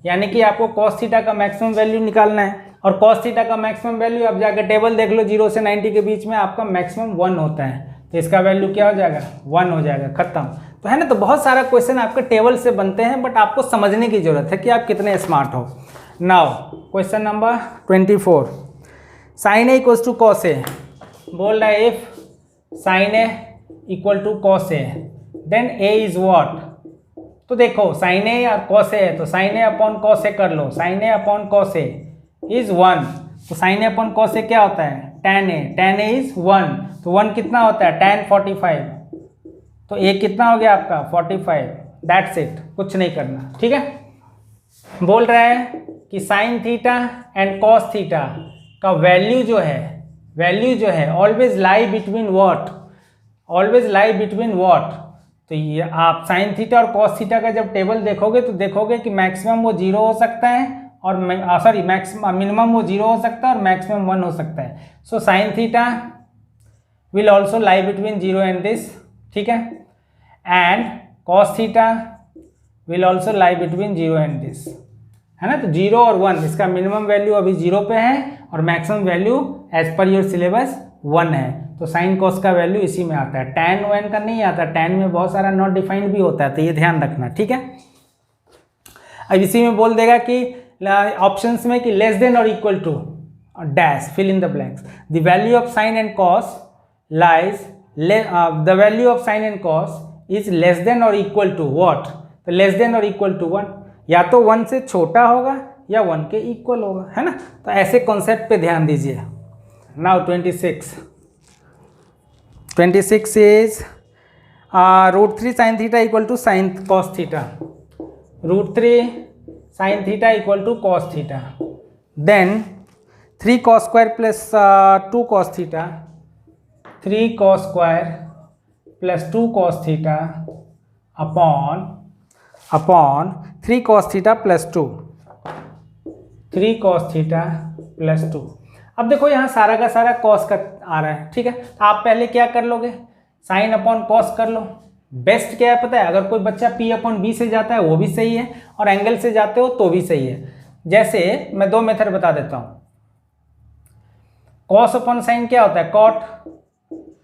यानी कि आपको cos थीटा का मैक्सिमम वैल्यू निकालना है। और cos थीटा का मैक्सिमम वैल्यू आप जाके टेबल देख लो, 0 से 90 के बीच में आपका मैक्सिमम 1 होता है, तो इसका वैल्यू क्या हो जाएगा 1 हो जाएगा, खत्म। तो है ना, तो बहुत सारा क्वेश्चन आपके टेबल से बनते हैं, बट आपको समझने की जरूरत है कि आप कितने स्मार्ट हो। Now question number 24, sine A equals to cos A. बोल रहा है if sine A equal to cos A then A is what. तो देखो साइन ए और कॉस ए है, तो sine A upon cos A कर लो, sine A upon cos A is 1। तो sine A upon cos A क्या होता है tan ए इज 1। तो 1 कितना होता है tan 45, तो ए कितना हो गया आपका 45। दैट्स इट, कुछ नहीं करना। ठीक है, बोल रहा है कि sine theta and cos theta का वैल्यू जो है always lie between what, always lie between what. तो ये आप साइन थीटा और कॉस थीटा का जब टेबल देखोगे तो देखोगे कि मैक्सिमम वो 0 हो सकता है, और मिनिमम वो 0 हो सकता है और मैक्सिमम 1 हो सकता है। So sine theta will also lie between 0 and this. ठीक है, and cos theta will also lie between 0 and this, है ना। तो 0 और 1, इसका मिनिमम वैल्यू अभी 0 पे है और maximum value as per your syllabus 1 है। तो साइन कॉस का वैल्यू इसी में आता है, tan वन का नहीं आता, tan में बहुत सारा नॉट डिफाइंड भी होता है, तो ये ध्यान रखना। ठीक है, अब इसी में बोल देगा कि ऑप्शंस में कि लेस देन और equal to dash fill in the blanks, the value of sine and cos lies, the value of sine and cos is less than और इक्वल टू व्हाट। तो लेस देन और इक्वल टू 1, या तो 1 से छोटा होगा या 1 के इक्वल होगा, है ना। तो ऐसे कॉन्सेप्ट पे ध्यान दीजिए। Now 26 is √3 sin theta equal to sine cos theta, √3 sin theta equal to cos theta, then 3 cos square plus 2 cos theta, 3 cos square plus 2 cos theta upon 3 cos theta plus 2, 3 cos theta plus 2। अब देखो यहाँ सारा का सारा कॉस का आ रहा है। ठीक है, तो आप पहले क्या कर लोगे, साइन अपॉन कॉस कर लो। बेस्ट क्या है पता है, अगर कोई बच्चा P/B से जाता है वो भी सही है, और एंगल से जाते हो तो भी सही है। जैसे मैं 2 मेथड बता देता हूँ। कॉस अपॉन साइन क्या होता है कॉट,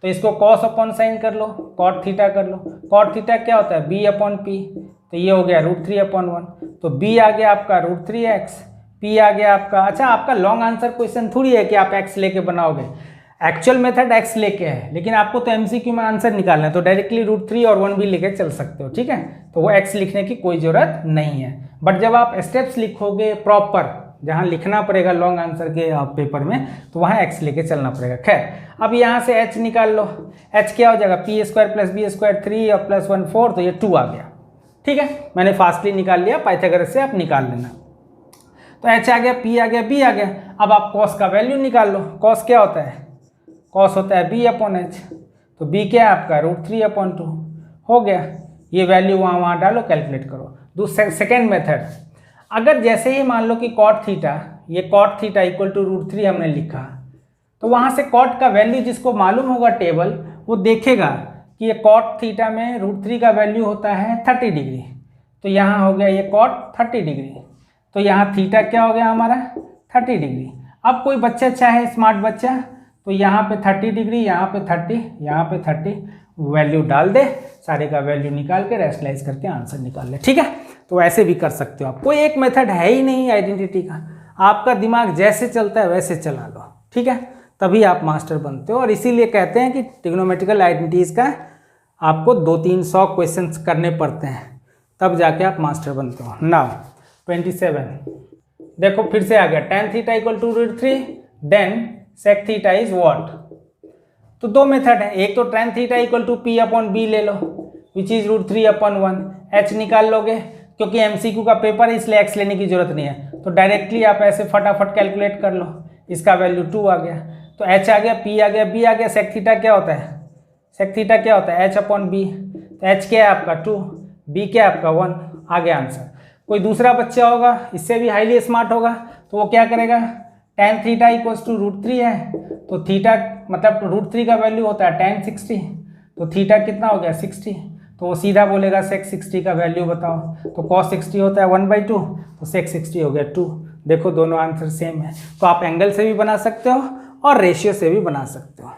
तो इसको कॉस अपॉन साइन कर लो, कॉट थीटा कर लो। कॉट थीटा क्या होता है B/P, तो ये हो गया √3/1। तो B आ गया आपका √3x, P आ गया आपका, अच्छा आपका लॉन्ग आंसर क्वेश्चन थोड़ी है कि आप x लेके बनाओगे, एक्चुअल मेथड x लेके है, लेकिन आपको तो एमसीक्यू में आंसर निकालना है, तो डायरेक्टली √3 और 1 भी लेके चल सकते हो, ठीक है। तो वो x लिखने की कोई ज़रूरत नहीं है। बट जब आप स्टेप्स लिखोगे प्रॉपर, जहाँ लिखना पड़ेगा लॉन्ग आंसर के पेपर में, तो वहाँ x लेके चलना पड़ेगा। खैर, अब यहाँ से h निकाल लो। h क्या हो जाएगा, p² + b² 3 और +1 4, तो ये 2 आ गया, ठीक है। मैंने फास्टली निकाल लिया, पाइथागोरस से आप निकाल लेना। तो h आ गया, p आ गया, b आ गया। अब आप cos का वैल्यू निकाल लो। cos क्या होता है, cos होता है b/h, तो b क्या है आपका √3/2 हो गया। ये वैल्यू वहाँ डालो, कैलकुलेट करो। दूसरा सेकेंड मेथड, अगर जैसे ही मान लो कि cot थीटा, ये cot थीटा = √3 हमने लिखा, तो वहाँ से cot का वैल्यू जिसको मालूम होगा टेबल, वो देखेगा कि ये cot थीटा में √3 का वैल्यू होता है 30 डिग्री। तो यहाँ हो गया ये cot 30 डिग्री, तो यहाँ थीटा क्या हो गया हमारा 30 डिग्री। अब कोई बच्चा चाहे स्मार्ट बच्चा, तो यहाँ पे 30 डिग्री, यहाँ पे 30, यहाँ पे 30 वैल्यू डाल दे, सारे का वैल्यू निकाल के रैशनलाइज करके आंसर निकाल ले, ठीक है। तो ऐसे भी कर सकते हो आप, कोई एक मेथड है ही नहीं आइडेंटिटी का, आपका दिमाग जैसे चलता है वैसे चला लो, ठीक है, तभी आप मास्टर बनते हो। और इसीलिए कहते हैं कि ट्रिग्नोमेट्रिकल आइडेंटिटीज़ का आपको 200-300 क्वेश्चंस करने पड़ते हैं, तब जाके आप मास्टर बनते हो। नाउ 27 देखो फिर से आ गया, tan theta = √3, then sec theta is what. तो दो मेथड है, एक तो tan थीटा = p/b ले लो, विच इज √3/1। h निकाल लोगे, क्योंकि एमसीक्यू का पेपर है इसलिए x लेने की जरूरत नहीं है, तो डायरेक्टली आप ऐसे फटाफट कैलकुलेट कर लो। इसका वैल्यू 2 आ गया, तो h आ गया, p आ गया, b आ गया। sec थीटा क्या होता है, sec थीटा क्या होता है h/b, तो h क्या है आपका 2, b क्या है आपका 1, आ गया आंसर। कोई दूसरा बच्चा होगा इससे भी हाईली स्मार्ट होगा, तो वो क्या करेगा, tan थीटा = √3 है, तो थीटा मतलब √3 का वैल्यू होता है tan 60, तो थीटा कितना हो गया 60, तो वो सीधा बोलेगा sec 60 का वैल्यू बताओ, तो cos 60 होता है 1/2, तो sec 60 हो गया 2। देखो दोनों आंसर सेम है, तो आप एंगल से भी बना सकते हो और रेशियो से भी बना सकते हो।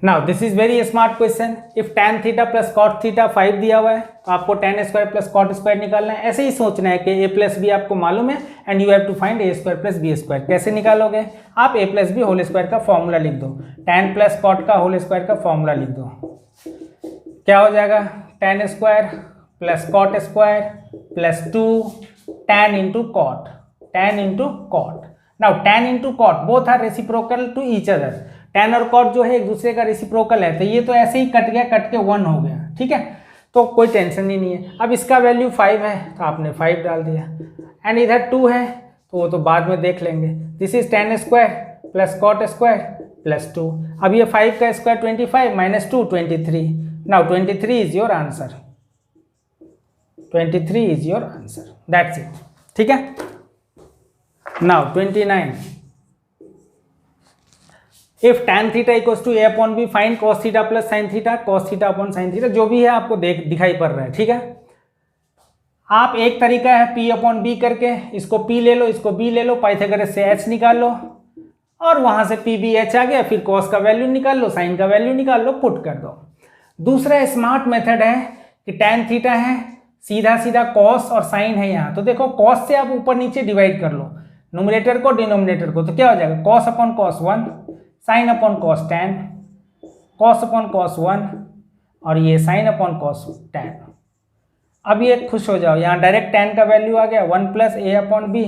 Now this is very smart question. If tan theta + cot theta 5 दिया हुआ है, तो आपको tan² + cot² निकालना है। ऐसे ही सोचना है कि a + b आपको मालूम है and you have to find a² + b²। कैसे निकालोगे, आप a + b होल स्क्वायर का फॉर्मूला लिख दो, tan + cot का होल स्क्वायर का फॉर्मूला लिख दो। क्या हो जाएगा, tan² + cot² + 2 tan × cot, tan × cot। Now tan × cot both are reciprocal to each other. tan और cot जो है एक दूसरे का रेसिप्रोकल है, तो ये तो ऐसे ही कट गया, कट के 1 हो गया, ठीक है, तो कोई टेंशन ही नहीं है। अब इसका वैल्यू 5 है, तो आपने 5 डाल दिया, एंड इधर 2 है, तो वो तो बाद में देख लेंगे। This is tan² + cot² + 2। अब ये 5 का square 25 - 2 23। Now 23 is your answer, 23 is your answer, that's it, ठीक है। Now 29, if tan theta = a/b, find cos theta + sin theta, cos theta / sin theta, जो भी है आपको दिखाई पड़ रहा है, ठीक है। आप एक तरीका है p/b करके, इसको p ले लो, इसको b ले लो, पाइथागोरस से h निकाल लो, और वहां से p/b/h आ गया, फिर cos का वैल्यू निकाल लो, sin का वैल्यू निकाल लो, पुट कर दो। दूसरा स्मार्ट मेथड है कि tan थीटा है, सीधा सीधा cos और sin है यहाँ, तो देखो cos से आप ऊपर नीचे डिवाइड कर लो, न्यूमरेटर को डिनोमिनेटर को, तो क्या हो जाएगा cos/cos 1, sin/cos tan, cos/cos 1, और ये sin/cos tan। अब ये खुश हो जाओ, यहाँ डायरेक्ट tan का वैल्यू आ गया 1 + a/b,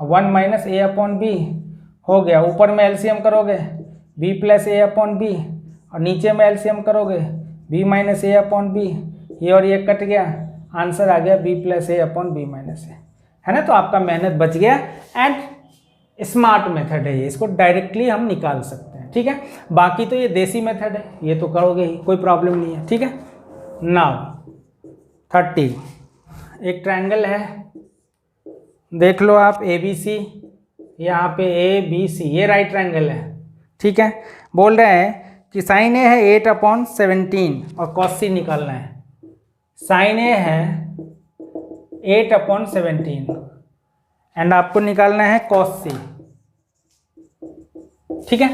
1 - a/b हो गया। ऊपर में एलसीएम करोगे b + a/b, और नीचे में एलसीएम करोगे b - a/b, ये और ये कट गया, आंसर आ गया b + a/b-a, है ना। तो आपका मेहनत बच गया, एंड स्मार्ट मेथड है ये, इसको डायरेक्टली हम निकाल सकते हैं, ठीक है। बाकी तो ये देसी मेथड है, ये तो करोगे ही, कोई प्रॉब्लम नहीं है, ठीक है। नाउ 30, एक ट्रायंगल है, देख लो आप ABC, यहाँ पे ABC, ये राइट ट्रायंगल है, ठीक है। बोल रहे हैं कि sin A है 8/17 और cos C निकालना है। sin A है 8/17 एंड आपको निकालना है cos C, ठीक है।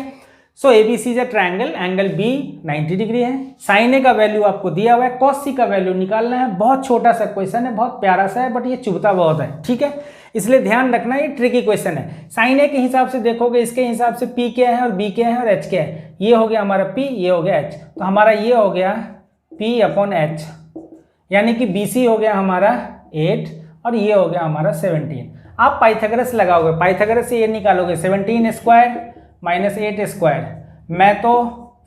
सो ABC is a triangle, angle B 90 degree है, sin A का वैल्यू आपको दिया हुआ है, cos C का वैल्यू निकालना है। बहुत छोटा सा क्वेश्चन है, बहुत प्यारा सा है, बट ये चुभता बहुत है, ठीक है। इसलिए ध्यान रखना ये ट्रिकी क्वेश्चन है। साइन ए के हिसाब से देखोगे, इसके हिसाब से पी क्या है और बी क्या है और एच क्या है। ये हो गया हमारा पी, ये हो गया एच, तो हमारा ये हो गया पी अपॉन एच, यानी कि बी सी हो गया हमारा 8 और ये हो गया हमारा 17। आप पाइथागोरस लगाओगे, पाइथागोरस से ये निकालोगे 17 स्क्वायर माइनस 8 स्क्वायर। मैं तो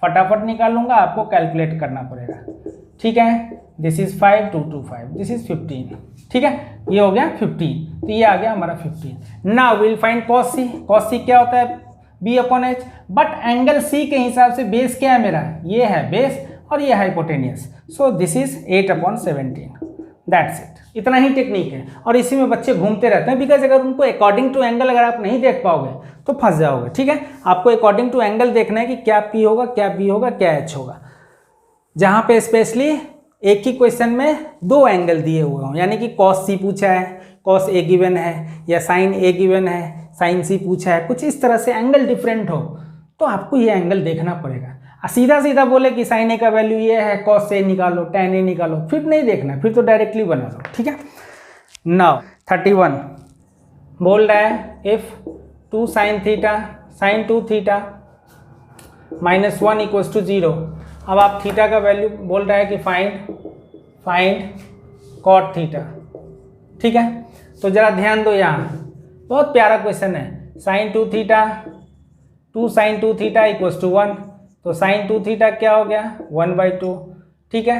फटाफट निकालूंगा, आपको कैलकुलेट करना पड़ेगा, ठीक है। दिस इज 5 2 2 5, दिस इज 15, ठीक है। ये हो गया 15, तो ये आ गया हमारा 15। Now will find cos C. Cos C क्या होता है? B upon H, but angle C के हिसाब से बेस क्या है मेरा? ये है बेस और ये hypotenuse, so this is 8 upon 17, that's it. इतना ही टेक्निक है और इसी में बच्चे घूमते रहते हैं, बिकॉज अगर उनको अकॉर्डिंग टू एंगल अगर आप नहीं देख पाओगे तो फंस जाओगे, ठीक है। आपको अकॉर्डिंग टू एंगल देखना है कि क्या पी होगा, क्या बी होगा, क्या एच होगा। जहाँ पे स्पेशली एक ही क्वेश्चन में 2 एंगल दिए हुए हों, यानी कि कॉस सी पूछा है, कॉस ए गिवन है, या साइन ए गिवन है, साइन सी पूछा है, कुछ इस तरह से एंगल डिफरेंट हो तो आपको ये एंगल देखना पड़ेगा। सीधा सीधा बोले कि साइन ए का वैल्यू ये है, कॉस ए निकालो, टैन ए निकालो, फिर नहीं देखना, फिर तो डायरेक्टली बना लो, ठीक है। नाउ 31 बोल रहा है if 2 sine theta sine 2 theta minus 1 equals to 0। अब आप थीटा का वैल्यू बोल रहा है कि फाइंड कॉट थीटा, ठीक है। तो जरा ध्यान दो, यहाँ बहुत प्यारा क्वेश्चन है। Sine 2 theta 2 sine 2 theta equals to 1, तो साइन 2 थीटा क्या हो गया? 1/2, ठीक है।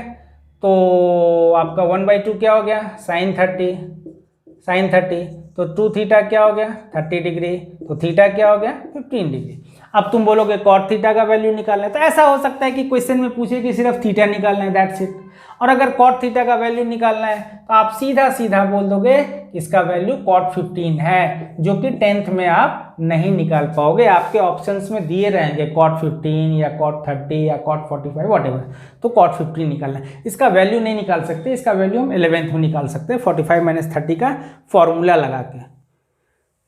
तो आपका 1/2 क्या हो गया? साइन 30, तो 2 थीटा क्या हो गया? 30 डिग्री, तो थीटा क्या हो गया? 15 डिग्री। अब तुम बोलोगे कॉट थीटा का वैल्यू निकालना है, तो ऐसा हो सकता है कि क्वेश्चन में पूछे कि सिर्फ थीटा निकालना है, दैट्स इट। और अगर कॉट थीटा का वैल्यू निकालना है तो आप सीधा सीधा बोल दोगे इसका वैल्यू कॉट 15 है, जो कि 10th में आप नहीं निकाल पाओगे। आपके ऑप्शंस में दिए रहेंगे कॉट 15 या कॉट 30 या कॉट 45 व्हाटएवर, तो कॉट 15 निकालना है। इसका वैल्यू नहीं निकाल सकते, इसका वैल्यू हम 11th में निकाल सकते हैं 45 - 30 का फॉर्मूला लगा के,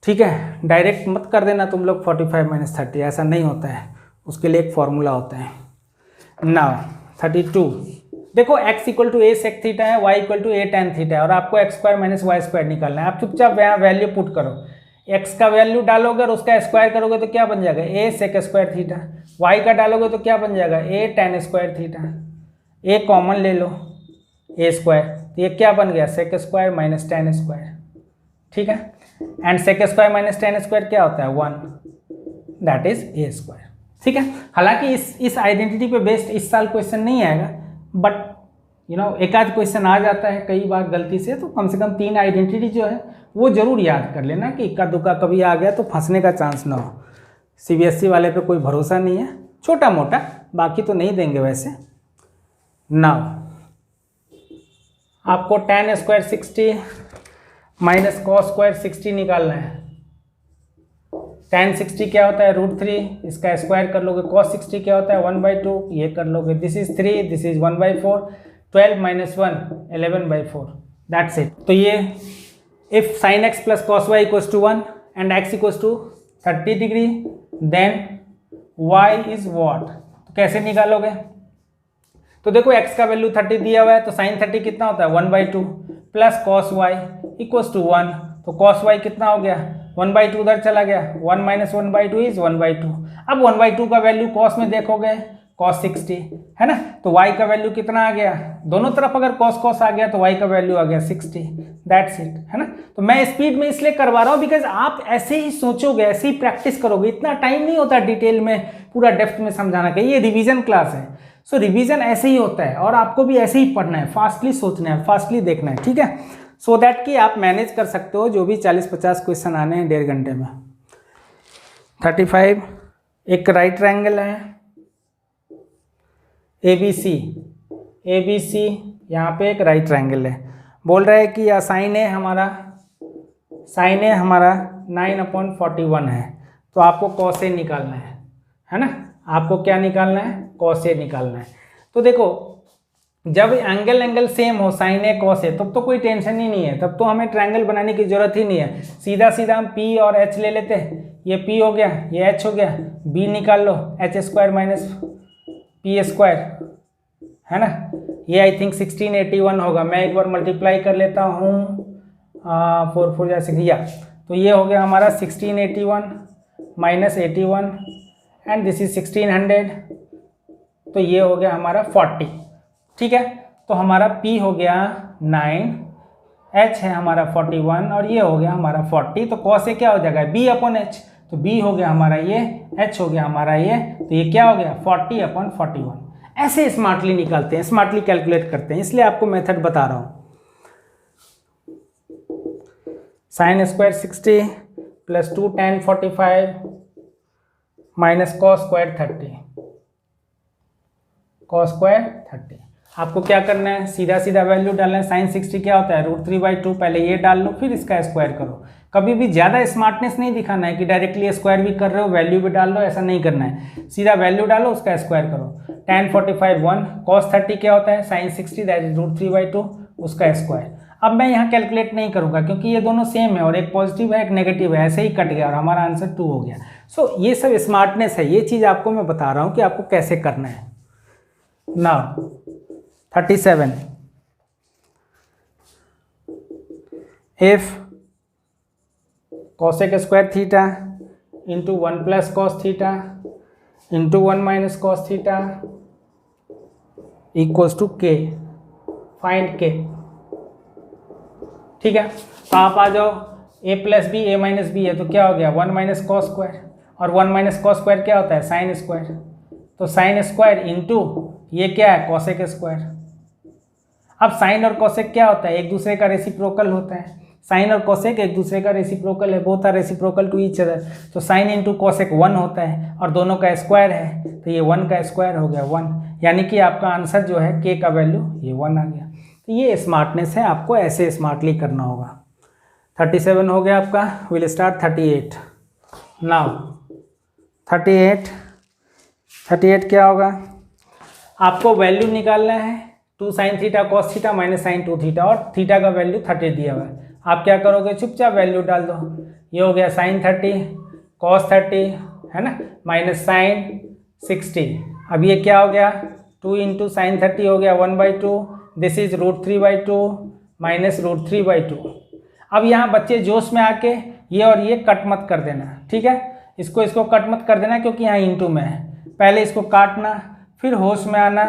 ठीक है। डायरेक्ट मत कर देना तुम लोग 45 - 30, ऐसा नहीं होता है, उसके लिए एक फॉर्मूला होता है। नाउ 32 देखो x equal to a sec theta है, y equal to a tan theta है, और आपको x square minus y square निकालना है। आप चुपचाप यहाँ वैल्यू पुट करो, x का वैल्यू डालोगे और उसका स्क्वायर करोगे तो क्या बन जाएगा? A sec square theta. y का डालोगे तो क्या बन जाएगा? A tan square theta. A common ले लो, ए स्क्वायर, तो ये क्या बन गया? सेक स्क्वायर माइनस टैन स्क्वायर, ठीक है। And sec square minus tan square क्या होता है? 1, दैट इज ए स्क्वायर, ठीक है। हालांकि इस आइडेंटिटी पे बेस्ड इस साल क्वेश्चन नहीं आएगा, बट एक आध क्वेश्चन आ जाता है कई बार गलती से, तो कम से कम 3 आइडेंटिटी जो है वो जरूर याद कर लेना कि इक्का दुक्का कभी आ गया तो फंसने का चांस ना हो। सीबीएसई वाले पे कोई भरोसा नहीं है, छोटा मोटा, बाकी तो नहीं देंगे वैसे। नाउ आपको tan square 60 minus cos square 60 निकालना है। tan 60 क्या होता है? √3, इसका स्क्वायर कर लोगे। cos 60 क्या होता है? 1/2, ये कर लोगे। This is 3, this is 1/4, 12 - 1 11/4, that's it. तो ये if sin x plus cos y equals to 1 and x equals to 30 degree, then y is what? तो कैसे निकालोगे? तो देखो x का वैल्यू 30 दिया हुआ है, तो sin 30 कितना होता है? 1/2 plus cos y equals to 1, तो cos y कितना हो गया? 1/2 उधर चला गया, 1 - 1/2 इज 1/2। अब 1/2 का वैल्यू cos में देखोगे, cos 60 है ना, तो y का वैल्यू कितना आ गया? दोनों तरफ अगर cos आ गया तो y का वैल्यू आ गया 60, दैट्स इट, है ना। तो मैं स्पीड में इसलिए करवा रहा हूँ बिकॉज आप ऐसे ही सोचोगे, ऐसे ही प्रैक्टिस करोगे, इतना टाइम नहीं होता डिटेल में पूरा डेप्थ में समझाना का। ये रिवीजन क्लास है, सो रिवीजन ऐसे ही होता है और आपको भी ऐसे ही पढ़ना है, फास्टली सोचना है, फास्टली देखना है, ठीक है। सो दैट कि आप मैनेज कर सकते हो जो भी 40-50 क्वेश्चन आने हैं 1.5 घंटे में। 35 एक राइट ट्रायंगल है ABC, यहाँ पे एक राइट ट्रायंगल है। बोल रहा है कि साइन ए हमारा 9/41 है, तो आपको cos ए निकालना है ना। आपको क्या निकालना है? cos ए निकालना है। तो देखो जब एंगल सेम हो, साइन ए cos ए, तब तो कोई टेंशन ही नहीं है, तब तो हमें ट्रायंगल बनाने की जरूरत ही नहीं है। सीधा सीधा हम P और H ले लेते हैं, ये P हो गया, ये H हो गया, B निकाल लो, H square minus P square, है ना। ये आई थिंक 1681 होगा। मैं एक बार मल्टीप्लाई कर लेता हूँ, 4 4 या 6 या, तो ये हो गया हमारा 1681 माइनस 81 एंड दिस इज 1600, तो ये हो गया हमारा 40। ठीक है, तो हमारा P हो गया 9, H है हमारा 41 और ये हो गया हमारा 40, तो कॉस से क्या हो जाएगा B अपॉन H, तो B हो गया हमारा ये, H हो गया हमारा ये, तो ये क्या हो गया 40 अपॉन 41। ऐसे स्मार्टली निकालते हैं, स्मार्टली कैलकुलेट करते हैं, इसलिए आपको मेथड बता रहा हूँ। Sine square 60 plus 2 tan 45 minus cos square 30, cos square 30। आपको क्या करना है, सीधा सीधा वैल्यू डालना है। साइन 60 क्या होता है √3/2, पहले ये डाल लो फिर इसका स्क्वायर करो। कभी भी ज़्यादा स्मार्टनेस नहीं दिखाना है कि डायरेक्टली स्क्वायर भी कर रहे हो वैल्यू भी डाल लो, ऐसा नहीं करना है। सीधा वैल्यू डालो उसका स्क्वायर करो। tan 45 1, cos 30 क्या होता है साइन 60 दैट इज √3/2, उसका स्क्वायर। अब मैं यहाँ कैलकुलेट नहीं करूँगा क्योंकि ये दोनों सेम है और एक पॉजिटिव है एक नेगेटिव है, ऐसे ही कट गया और हमारा आंसर 2 हो गया। सो ये सब स्मार्टनेस है, ये चीज़ आपको मैं बता रहा हूँ कि आपको कैसे करना है। Now 37, if cosec square theta into 1 plus cos theta into 1 minus cos theta equals to k, find k. ठीक है, तो आप आ जाओ a plus b a minus b है तो क्या हो गया 1 माइनस कॉस स्क्वायर, और 1 माइनस कॉस स्क्वायर क्या होता है साइन स्क्वायर, तो साइन स्क्वायर इंटू ये क्या है कॉसेक स्क्वायर। अब साइन और कॉसेक क्या होता है एक दूसरे का रेसिप्रोकल होता है, साइन और कोसेक एक दूसरे का रेसिप्रोकल है, both are reciprocal to each other, तो साइन इंटू कोसेक 1 होता है और दोनों का स्क्वायर है तो ये 1 का स्क्वायर हो गया 1, यानी कि आपका आंसर जो है के का वैल्यू ये 1 आ गया। तो ये स्मार्टनेस है, आपको ऐसे स्मार्टली करना होगा। 37 हो गया आपका, विल स्टार्ट 38। नाउ 38 क्या होगा, आपको वैल्यू निकालना है 2 sin theta cos theta minus sine 2 theta और थीटा का वैल्यू 30 दिया हुआ है। आप क्या करोगे चुपचाप वैल्यू डाल दो, ये हो गया साइन 30 कॉस 30 है ना माइनस साइन 60। अब ये क्या हो गया 2 इंटू साइन 30 हो गया 1/2, दिस इज √3/2 माइनस √3/2। अब यहाँ बच्चे जोश में आके ये और ये कट मत कर देना, ठीक है, इसको कट मत कर देना क्योंकि यहाँ इंटू में है। पहले इसको काटना फिर होश में आना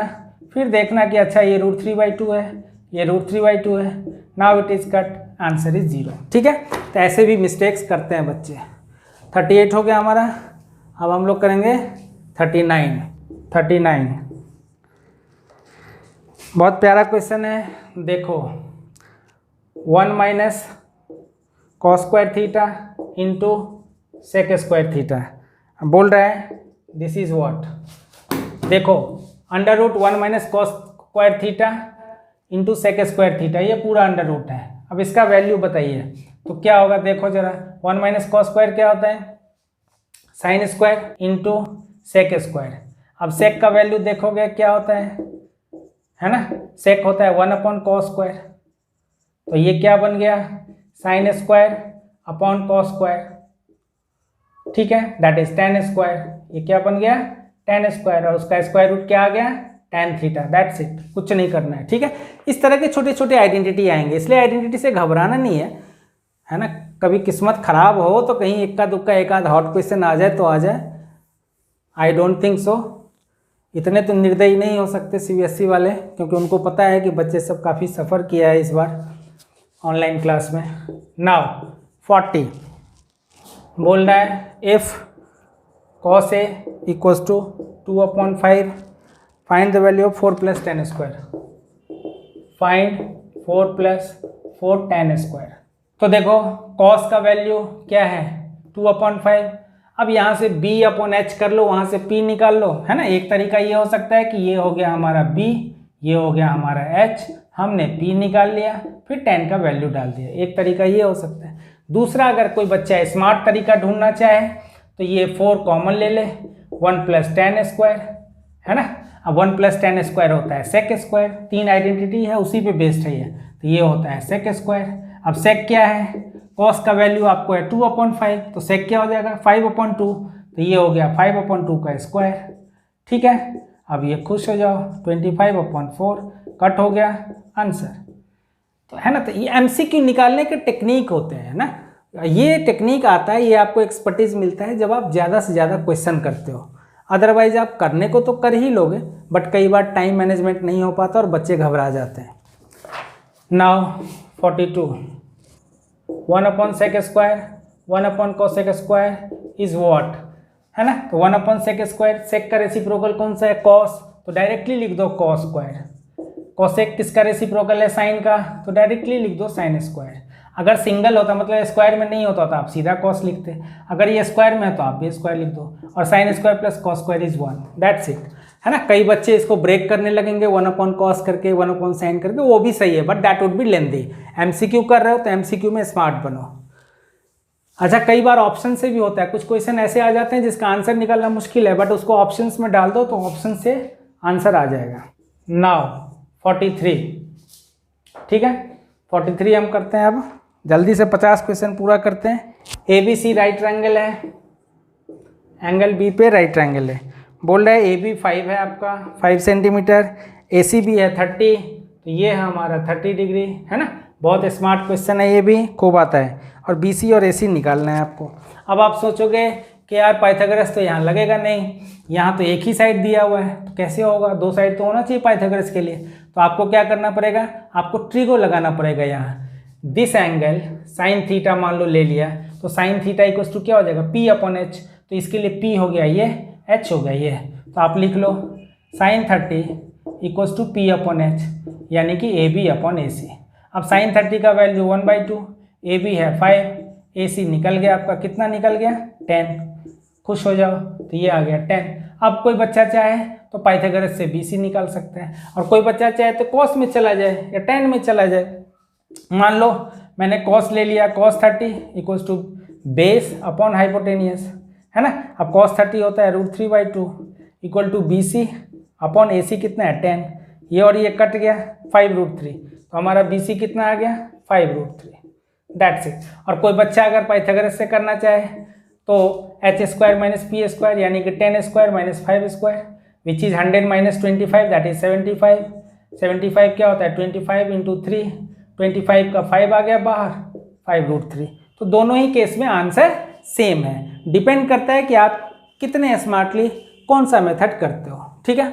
फिर देखना कि अच्छा ये √3/2 है ये √3/2 है, now it is cut, answer is 0। ठीक है, तो ऐसे भी मिस्टेक्स करते हैं बच्चे। 38 हो गया हमारा, अब हम लोग करेंगे 39। बहुत प्यारा क्वेश्चन है, देखो 1 minus cos square theta into sec square theta बोल रहा है दिस इज व्हाट, देखो √1 minus cos square theta into sec square theta ये पूरा √ है। अब इसका वैल्यू बताइए तो क्या होगा, देखो जरा 1 माइनस कॉस स्क्वायर क्या होता है sine square into sec square. अब सेक का वैल्यू देखोगे क्या होता है ना, सेक होता है 1 अपॉन कॉस स्क्वायर, तो ये क्या बन गया sine square upon cos square, ठीक है, दैट इज tan स्क्वायर। ये क्या बन गया tan स्क्वायर और उसका स्क्वायर रूट क्या आ गया tan थीटा, दैट्स इट, कुछ नहीं करना है। ठीक है, इस तरह के छोटे छोटे आइडेंटिटी आएंगे, इसलिए आइडेंटिटी से घबराना नहीं है ना। कभी किस्मत खराब हो तो कहीं इक्का दुक्का एक आध हॉट क्वेश्चन आ जाए तो आ जाए, आई डोंट थिंक सो। इतने तो निर्दयी नहीं हो सकते CBSE वाले, क्योंकि उनको पता है कि बच्चे सब काफ़ी सफ़र किया है इस बार ऑनलाइन क्लास में। नाउ 40 बोल रहा है if cos A equals to 2/5 find the value of 4 + tan square, find 4 + 4 tan square. तो देखो cos का वैल्यू क्या है 2/5, अब यहाँ से B/H कर लो, वहाँ से P निकाल लो, है ना। एक तरीका ये हो सकता है कि ये हो गया हमारा B, ये हो गया हमारा H, हमने P निकाल लिया फिर tan का वैल्यू डाल दिया, एक तरीका ये हो सकता है। दूसरा अगर कोई बच्चा स्मार्ट तरीका ढूंढना चाहे तो ये 4 कॉमन ले ले, 1 + tan स्क्वायर, है ना। अब 1 + tan स्क्वायर होता है सेक स्क्वायर, 3 आइडेंटिटी है उसी पे बेस्ड है ये, तो ये होता है सेक स्क्वायर। अब सेक क्या है, कॉस का वैल्यू आपको है 2/5, तो सेक क्या हो जाएगा 5/2, तो ये हो गया 5/2 का स्क्वायर। ठीक है, अब ये खुश हो जाओ 25/4 कट हो गया आंसर। तो है ना, तो ये एमसीक्यू निकालने के टेक्निक होते हैं ना, ये टेक्निक आता है, ये आपको एक्सपर्टीज मिलता है जब आप ज़्यादा से ज़्यादा क्वेश्चन करते हो। अदरवाइज आप करने को तो कर ही लोगे, बट कई बार टाइम मैनेजमेंट नहीं हो पाता और बच्चे घबरा जाते हैं। Now 42 1/sec², 1/cos² is what, है ना। तो 1/sec², सेक का रेसिप्रोकल कौन सा है, कॉस, तो डायरेक्टली लिख दो cos²। कोसेक किसका रेसिप्रोकल है, साइन का, तो डायरेक्टली लिख दो sin²। अगर सिंगल होता मतलब स्क्वायर में नहीं होता तो आप सीधा कॉस लिखते, अगर ये स्क्वायर में है तो आप भी स्क्वायर लिख दो, और sin² + cos² is 1, that's it, है ना। कई बच्चे इसको ब्रेक करने लगेंगे 1/cos करके 1/sin करके, वो भी सही है, but that would be lengthy. MCQ कर रहे हो तो एमसीक्यू में स्मार्ट बनो। अच्छा, कई बार ऑप्शन से भी होता है, कुछ क्वेश्चन ऐसे आ जाते हैं जिसका आंसर निकालना मुश्किल है, बट उसको ऑप्शंस में डाल दो तो ऑप्शन से आंसर आ जाएगा। नाउ 43, ठीक है, 43 हम करते हैं अब जल्दी से, 50 क्वेश्चन पूरा करते हैं। ABC राइट ट्रायंगल है, एंगल बी पे राइट ट्रायंगल है, बोल रहा है AB 5 है आपका 5 सेंटीमीटर, AC भी है 30, तो ये है हमारा 30 डिग्री, है ना। बहुत स्मार्ट क्वेश्चन है, ये भी खूब आता है, और BC और AC निकालना है आपको। अब आप सोचोगे कि यार पाइथागोरस तो यहाँ लगेगा नहीं, यहाँ तो एक ही साइड दिया हुआ है, तो कैसे होगा, दो साइड तो होना चाहिए पाइथागोरस के लिए। तो आपको क्या करना पड़ेगा, आपको ट्रिगो लगाना पड़ेगा यहाँ। दिस एंगल साइन थीटा मान लो ले लिया, तो साइन थीटा इक्वल्स टू क्या हो जाएगा, P/H, तो इसके लिए P हो गया, ये H हो गया ये, तो आप लिख लो साइन 30 इक्वल्स टू P/H, यानी कि AB/AC। अब साइन 30 का वैल्यू 1/2, AB है 5, AC निकल गया आपका, कितना निकल गया 10, खुश हो जाओ, तो ये आ गया 10। अब कोई बच्चा चाहे तो पाइथागोरस से BC निकाल सकता है, और कोई बच्चा चाहे तो कॉस में चला जाए या tan में चला जाए। मान लो मैंने कॉस ले लिया, cos 30 equals to base upon hypotenuse, है ना। अब cos 30 होता है √3/2 equal to BC upon AC कितना है 10, ये और ये कट गया 5√3, तो हमारा BC कितना आ गया 5√3, दैट्स इट। और कोई बच्चा अगर पाइथागोरस से करना चाहे तो h² - p² यानी कि 10² - 5² विच इज 100 - 25 दैट इज 75। 75 क्या होता है 25 × 3, 25 का 5 आ गया बाहर, 5√3। तो दोनों ही केस में आंसर सेम है, डिपेंड करता है कि आप कितने स्मार्टली कौन सा मेथड करते हो, ठीक है।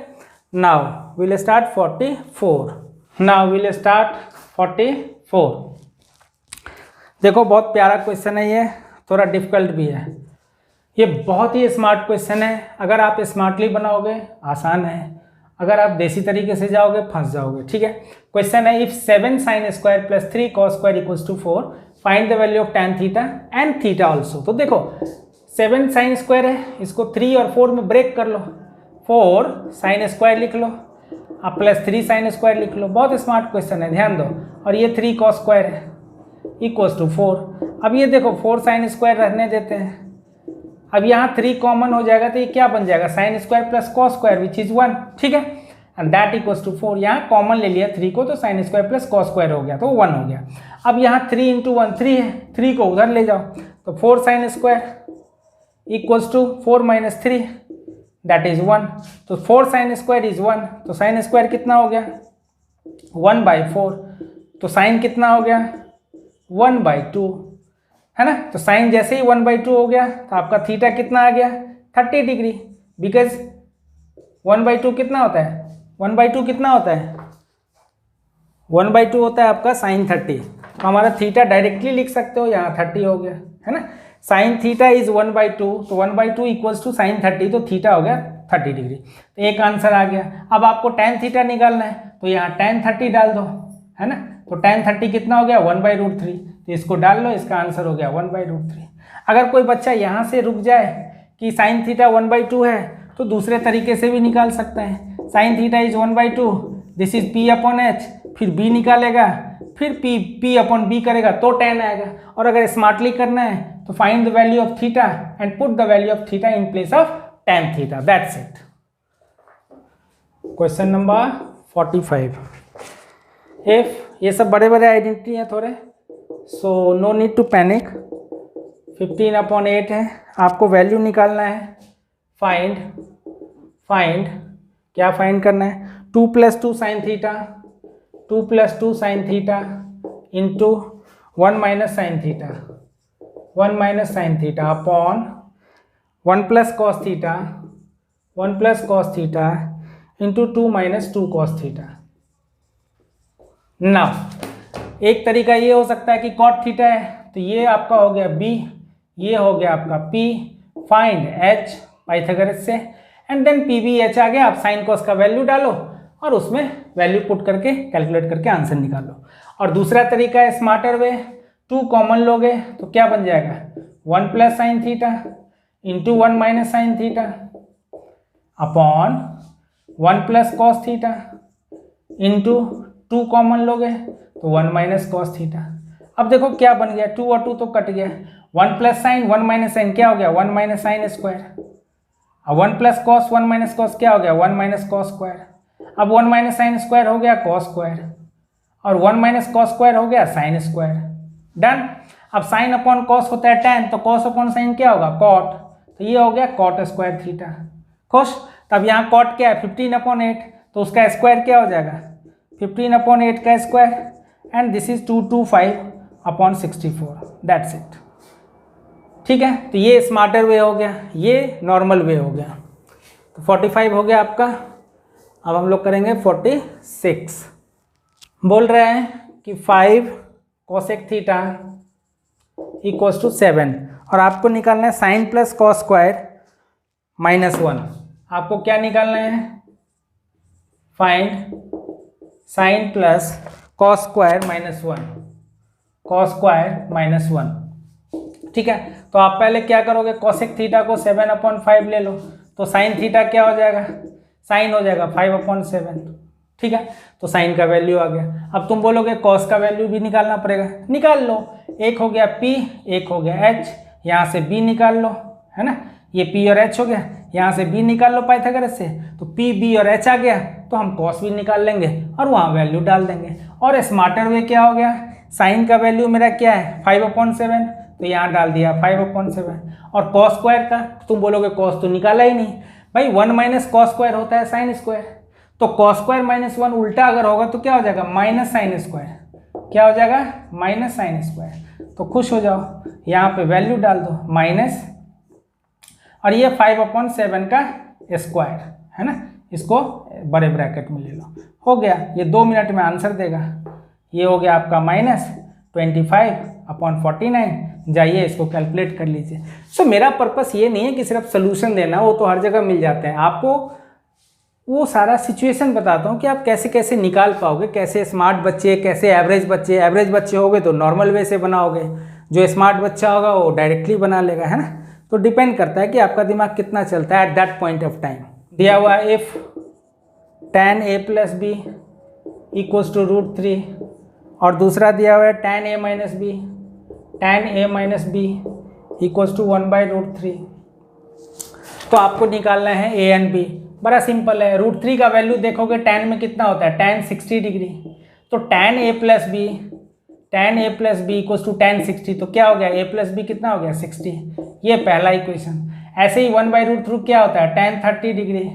Now will start 44। Now will start 44। देखो बहुत प्यारा क्वेश्चन है ये, थोड़ा डिफिकल्ट भी है, ये बहुत ही स्मार्ट क्वेश्चन है। अगर आप स्मार्टली बनाओगे आसान है, अगर आप देसी तरीके से जाओगे फंस जाओगे, ठीक है। क्वेश्चन है if 7 sin² + 3 cos² equals to 4 find the value of tan theta and theta also. तो देखो 7 sin² है, इसको 3 और 4 में ब्रेक कर लो, 4 sin² लिख लो, अब +3 sin² लिख लो, बहुत स्मार्ट क्वेश्चन है, ध्यान दो। और ये 3 cos² है इक्वल्स टू 4। अब ये देखो 4 sin² रहने देते हैं, अब यहाँ 3 कॉमन हो जाएगा तो ये क्या बन जाएगा sin² + cos² विच इज 1, ठीक है, एंड दैट इक्वल्स टू 4। यहाँ कॉमन ले लिया 3 को तो sin² + cos² हो गया तो 1 हो गया। अब यहाँ 3 × 1 3 है, 3 को उधर ले जाओ तो 4 sin² equals to 4 - 3 that is 1, तो 4 sin² इज 1, तो sin² कितना हो गया 1/4, तो साइन कितना हो गया 1/2, है ना। तो साइन जैसे ही 1/2 हो गया तो आपका थीटा कितना आ गया 30 डिग्री, बिकॉज 1/2 कितना होता है 1/2 कितना होता है 1/2 होता है आपका sin 30, तो हमारा थीटा डायरेक्टली लिख सकते हो, यहाँ 30 हो गया, है ना। sin थीटा इज 1/2, तो 1/2 इक्वल्स टू sin 30, तो थीटा हो गया 30 डिग्री, तो एक आंसर आ गया। अब आपको tan थीटा निकालना है तो यहाँ tan 30 डाल दो, है ना, तो tan 30 कितना हो गया 1/√3, तो इसको डाल लो, इसका आंसर हो गया 1/√3। अगर कोई बच्चा यहाँ से रुक जाए कि sin थीटा 1/2 है तो दूसरे तरीके से भी निकाल सकते हैं। sin theta is 1/2, this is P/H, फिर B निकालेगा, फिर P/B करेगा तो tan आएगा। और अगर स्मार्टली करना है तो find the value of theta and put the value of theta in place of tan theta, that's it. Question number 45। If ये सब बड़े बड़े आइडेंटिटी हैं थोड़े, so no need to panic. 15/8 है, आपको वैल्यू निकालना है, फाइंड क्या फाइंड करना है 2 + 2 sin theta, 2 + 2 sin theta into 1 minus sine theta, 1 minus sign theta upon 1 plus cos theta, 1 plus cos theta into 2 minus 2 cos theta. Now एक तरीका ये हो सकता है कि कॉट थीटा है तो ये आपका हो गया b, ये हो गया आपका p, फाइंड h पाइथागोरस से, and then P B H आ गया। आप साइन कॉस का वैल्यू डालो और उसमें वैल्यू पुट करके कैलकुलेट करके आंसर निकालो। और दूसरा तरीका है स्मार्टर वे, 2 कॉमन लोगे तो क्या बन जाएगा 1 plus sine theta into 1 minus sign theta upon 1 plus cos theta into 2 common लोगे तो 1 माइनस कॉस थीटा। अब देखो क्या बन गया, 2 और 2 तो कट गया, 1 प्लस साइन 1 माइनस साइन क्या हो गया 1 माइनस साइन स्क्वायर, अब 1 प्लस कॉस 1 माइनस कॉस क्या हो गया 1 माइनस कॉस स्क्वायर, अब 1 माइनस साइन स्क्वायर हो गया कॉस स्क्वायर और 1 माइनस कॉस स्क्वायर हो गया साइन स्क्वायर। डन। अब साइन अपॉन कॉस होता है tan, तो कॉस अपॉन साइन क्या होगा कॉट, तो ये हो गया कॉट स्क्वायर थीटा। खुश। तब यहाँ कॉट क्या है 15/8, तो उसका स्क्वायर क्या हो जाएगा 15/8 का square, and this is 225/64, that's it. ठीक है, तो ये स्मार्टर वे हो गया, ये नॉर्मल वे हो गया। तो 45 हो गया आपका। अब हम लोग करेंगे 46। बोल रहे हैं कि 5 कोसेक थीटा इक्वल्स टू 7 और आपको निकालना है sine plus cos square minus 1। आपको क्या निकालना है find sine plus cos square minus 1, cos square minus 1। ठीक है, तो आप पहले क्या करोगे कोसेक थीटा को 7/5 ले लो, तो साइन थीटा क्या हो जाएगा साइन हो जाएगा 5/7। ठीक है, तो साइन का वैल्यू आ गया। अब तुम बोलोगे कॉस का वैल्यू भी निकालना पड़ेगा, निकाल लो। एक हो गया p, एक हो गया h, यहाँ से b निकाल लो, है ना, ये p और h हो गया, यहाँ से b निकाल लो पाइथागोरस से, तो p b और h आ गया, तो हम कॉस भी निकाल लेंगे और वहाँ वैल्यू डाल देंगे। और स्मार्टर वे क्या हो गया, साइन का वैल्यू मेरा क्या है 5/7, तो यहाँ डाल दिया 5/7। और कॉस स्क्वायर का तुम बोलोगे कॉस तो निकाला ही नहीं भाई, 1 माइनस कॉस स्क्वायर होता है साइन स्क्वायर, तो कॉस स्क्वायर माइनस 1 उल्टा अगर होगा तो क्या हो जाएगा माइनस साइन स्क्वायर, क्या हो जाएगा माइनस साइन स्क्वायर। तो खुश हो जाओ, यहाँ पे वैल्यू डाल दो माइनस, और ये 5/7 का स्क्वायर है ना, इसको बड़े ब्रैकेट में ले लो, हो गया। ये 2 मिनट में आंसर देगा। ये हो गया आपका माइनस 25/49। जाइए इसको कैलकुलेट कर लीजिए। सो मेरा पर्पस ये नहीं है कि सिर्फ सोल्यूशन देना, वो तो हर जगह मिल जाते हैं। आपको वो सारा सिचुएशन बताता हूँ कि आप कैसे कैसे निकाल पाओगे, कैसे स्मार्ट बच्चे, कैसे एवरेज बच्चे, एवरेज बच्चे होगे तो नॉर्मल वे से बनाओगे, जो स्मार्ट बच्चा होगा वो डायरेक्टली बना लेगा, है ना। तो डिपेंड करता है कि आपका दिमाग कितना चलता है at that point of time. दिया हुआ if tan a plus b equals to √3, और दूसरा दिया हुआ है tan a minus b equals to 1/√3। तो आपको निकालना है a एंड b। बड़ा सिंपल है, √3 का वैल्यू देखोगे tan में कितना होता है tan 60 डिग्री, तो tan a plus b equals to tan 60, तो क्या हो गया a प्लस बी कितना हो गया 60। ये पहला इक्वेशन। ऐसे ही 1/√3 क्या होता है tan 30 डिग्री,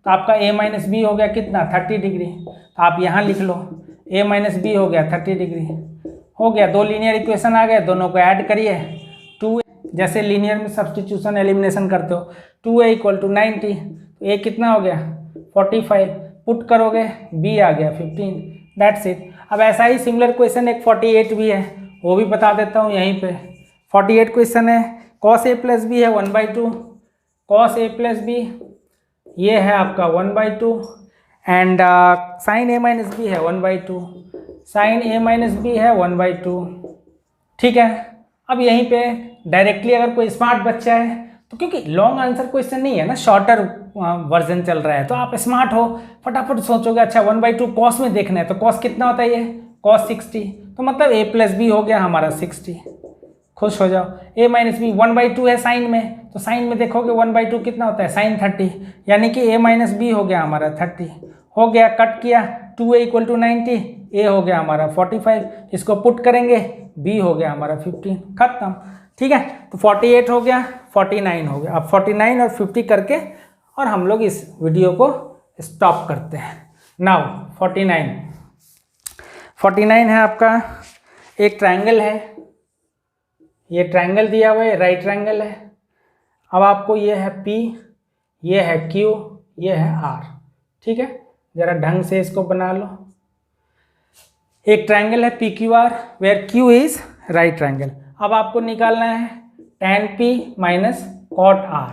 तो आपका a माइनस बी हो गया कितना 30 डिग्री, तो आप यहाँ लिख लो a माइनस बी हो गया 30 डिग्री। हो गया, 2 लीनियर इक्वेशन आ गए, दोनों को ऐड करिए। 2 जैसे लीनियर में सब्स्टिट्यूशन एलिमिनेशन करते हो, 2a इक्वल टू 90, तो a कितना हो गया 45, पुट करोगे b आ गया 15, दैट्स इट। अब ऐसा ही सिमिलर क्वेश्चन एक 48 भी है, वो भी बता देता हूँ यहीं पे। 48 क्वेश्चन है, cos a प्लस बी है 1/2, cos a प्लस बी ये है आपका 1/2, and sine a minus b है 1/2, साइन a माइनस बी है 1/2। ठीक है, अब यहीं पे डायरेक्टली अगर कोई स्मार्ट बच्चा है तो, क्योंकि लॉन्ग आंसर क्वेश्चन नहीं है ना, शॉर्टर वर्जन चल रहा है, तो आप स्मार्ट हो फटाफट सोचोगे अच्छा 1/2 कॉस में देखना है, तो कॉस कितना होता है ये cos 60, तो मतलब a प्लस बी हो गया हमारा 60। खुश हो जाओ। a माइनस बी 1/2 है साइन में, तो साइन में देखोगे 1/2 कितना होता है साइन 30, यानी कि a माइनस बी हो गया हमारा 30। हो गया, कट किया, 2a इक्वल टू 90, a हो गया हमारा 45, इसको पुट करेंगे b हो गया हमारा 15, खत्म। ठीक है, तो 48 हो गया, 49 हो गया। अब 49 और 50 करके और हम लोग इस वीडियो को स्टॉप करते हैं। नाउ 49 है आपका एक ट्रायंगल है, ये ट्रायंगल दिया हुआ है, राइट ट्रायंगल है। अब आपको ये है P, ये है Q, ये है R, ठीक है। जरा ढंग से इसको बना लो। एक ट्रायंगल है PQR where Q is right triangle. अब आपको निकालना है tan P minus cot R,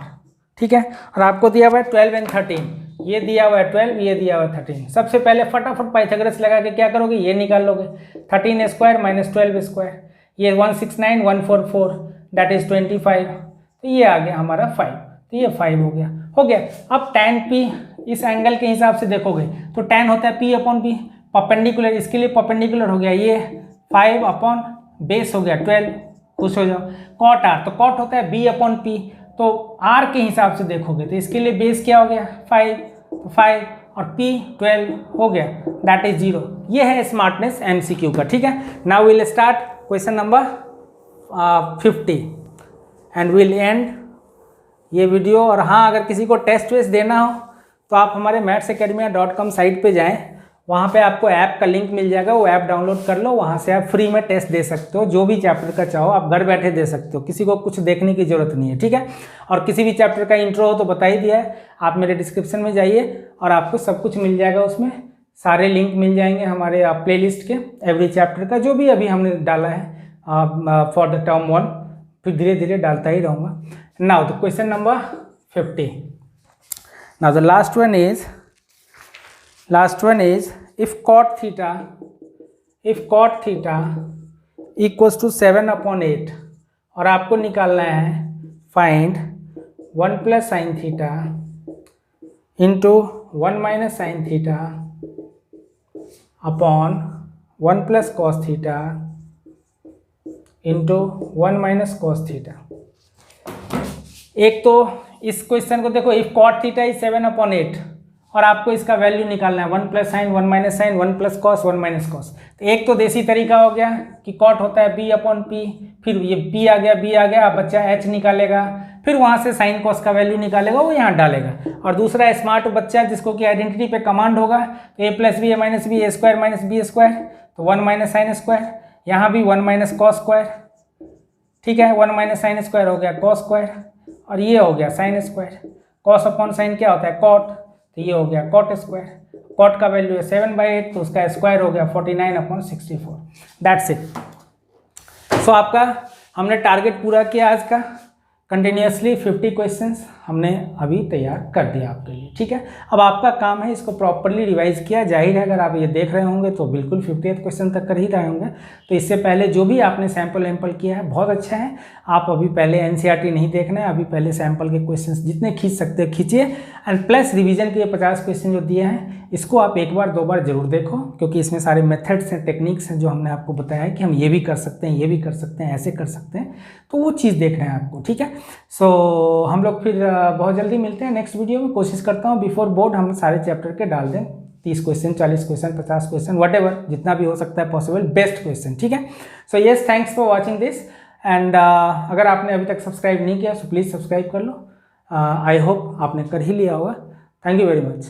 ठीक है। और आपको दिया हुआ है 12 एंड 13, ये दिया हुआ है 12, ये दिया हुआ है 13। सबसे पहले फटाफट पाइथागोरस लगा के क्या करोगे, ये निकाल लोगे। 13 स्क्वायर माइनस 12 स्क्वायर, ये 169 144 दैट इज 25, तो ये आ गया हमारा 5, तो ये 5 हो गया। अब tan P इस एंगल के हिसाब से देखोगे तो tan होता है P अपॉन P, परपेंडिकुलर, इसके लिए परपेंडिकुलर हो गया, ये 5 अपॉन बेस हो गया 12, खुश हो जाओ। cot R, तो cot होता है B अपॉन P, तो R के हिसाब से देखोगे तो इसके लिए बेस क्या हो गया 5, तो 5 और P 12 हो गया, दैट इज 0। ये है स्मार्टनेस MCQ का, ठीक है। Now will start question number 50 and will and ये वीडियो। और हाँ, अगर किसी को टेस्ट वेस्ट देना हो तो आप हमारे mathsacademia.com साइट पे जाएं, वहाँ पे आपको ऐप का लिंक मिल जाएगा, वो ऐप डाउनलोड कर लो, वहाँ से आप फ्री में टेस्ट दे सकते हो, जो भी चैप्टर का चाहो आप घर बैठे दे सकते हो, किसी को कुछ देखने की ज़रूरत नहीं है, ठीक है। और किसी भी चैप्टर का इंट्रो हो तो बता ही दिया है, आप मेरे डिस्क्रिप्शन में जाइए और आपको सब कुछ मिल जाएगा, उसमें सारे लिंक मिल जाएंगे हमारे प्लेलिस्ट के, एवरी चैप्टर का जो भी अभी हमने डाला है फॉर द टर्म 1, फिर धीरे धीरे डालता ही रहूँगा। Now the question number 50। Now the last one is if cot theta equals to 7/8 और आपको निकालना है find 1 plus sine theta into 1 minus sign theta upon 1 plus cos theta into 1 minus cos theta. एक तो इस क्वेश्चन को देखो, इफ cot थीटा इज 7/8 और आपको इसका वैल्यू निकालना है 1 plus sine 1 minus sine 1 plus cos 1 minus cos. तो एक तो देसी तरीका हो गया कि cot होता है B अपॉन P, फिर ये B आ गया, अब बच्चा H निकालेगा, फिर वहाँ से साइन कॉस का वैल्यू निकालेगा, वो यहाँ डालेगा। और दूसरा स्मार्ट बच्चा जिसको कि आइडेंटिटी पे कमांड होगा, तो A plus B A minus B A square minus B square, तो 1 माइनस साइन स्क्वायर, यहाँ भी 1 माइनस कॉस स्क्वायर, ठीक है। 1 माइनस साइन स्क्वायर हो गया कॉस स्क्वायर, और ये हो गया sine square. Cos upon sine क्या होता है कॉट, तो ये हो गया कॉट स्क्वायर। कॉट का वैल्यू है 7/8, तो उसका स्क्वायर हो गया 49/64, दैट्स इट। सो आपका हमने टारगेट पूरा किया आज का। कंटिन्यूसली 50 क्वेश्चंस हमने अभी तैयार कर दिया आपके लिए, ठीक है। अब आपका काम है इसको प्रॉपरली रिवाइज किया। जाहिर है अगर आप ये देख रहे होंगे तो बिल्कुल 50th क्वेश्चन तक कर ही रहे होंगे। तो इससे पहले जो भी आपने सैम्पल किया है बहुत अच्छा है। आप अभी पहले NCERT नहीं देखना है, अभी पहले सैम्पल के क्वेश्चन जितने खींच सकते हैं खींचिए, एंड प्लस रिविजन के 50 क्वेश्चन जो दिए हैं इसको आप एक बार 2 बार जरूर देखो, क्योंकि इसमें सारे मेथड्स हैं, टेक्निक्स हैं जो हमने आपको बताया है कि हम ये भी कर सकते हैं, ये भी कर सकते हैं, ऐसे कर सकते हैं, तो वो चीज़ देखना है आपको, ठीक है। सो हम लोग फिर बहुत जल्दी मिलते हैं नेक्स्ट वीडियो में। कोशिश करता हूँ बिफोर बोर्ड हम सारे चैप्टर के डाल दें, 30 क्वेश्चन 40 क्वेश्चन 50 क्वेश्चन व्हाटएवर, जितना भी हो सकता है पॉसिबल, बेस्ट क्वेश्चन, ठीक है। So yes, thanks for watching this, and अगर आपने अभी तक सब्सक्राइब नहीं किया तो प्लीज़ सब्सक्राइब कर लो। आई होप आपने कर ही लिया होगा। Thank you very much.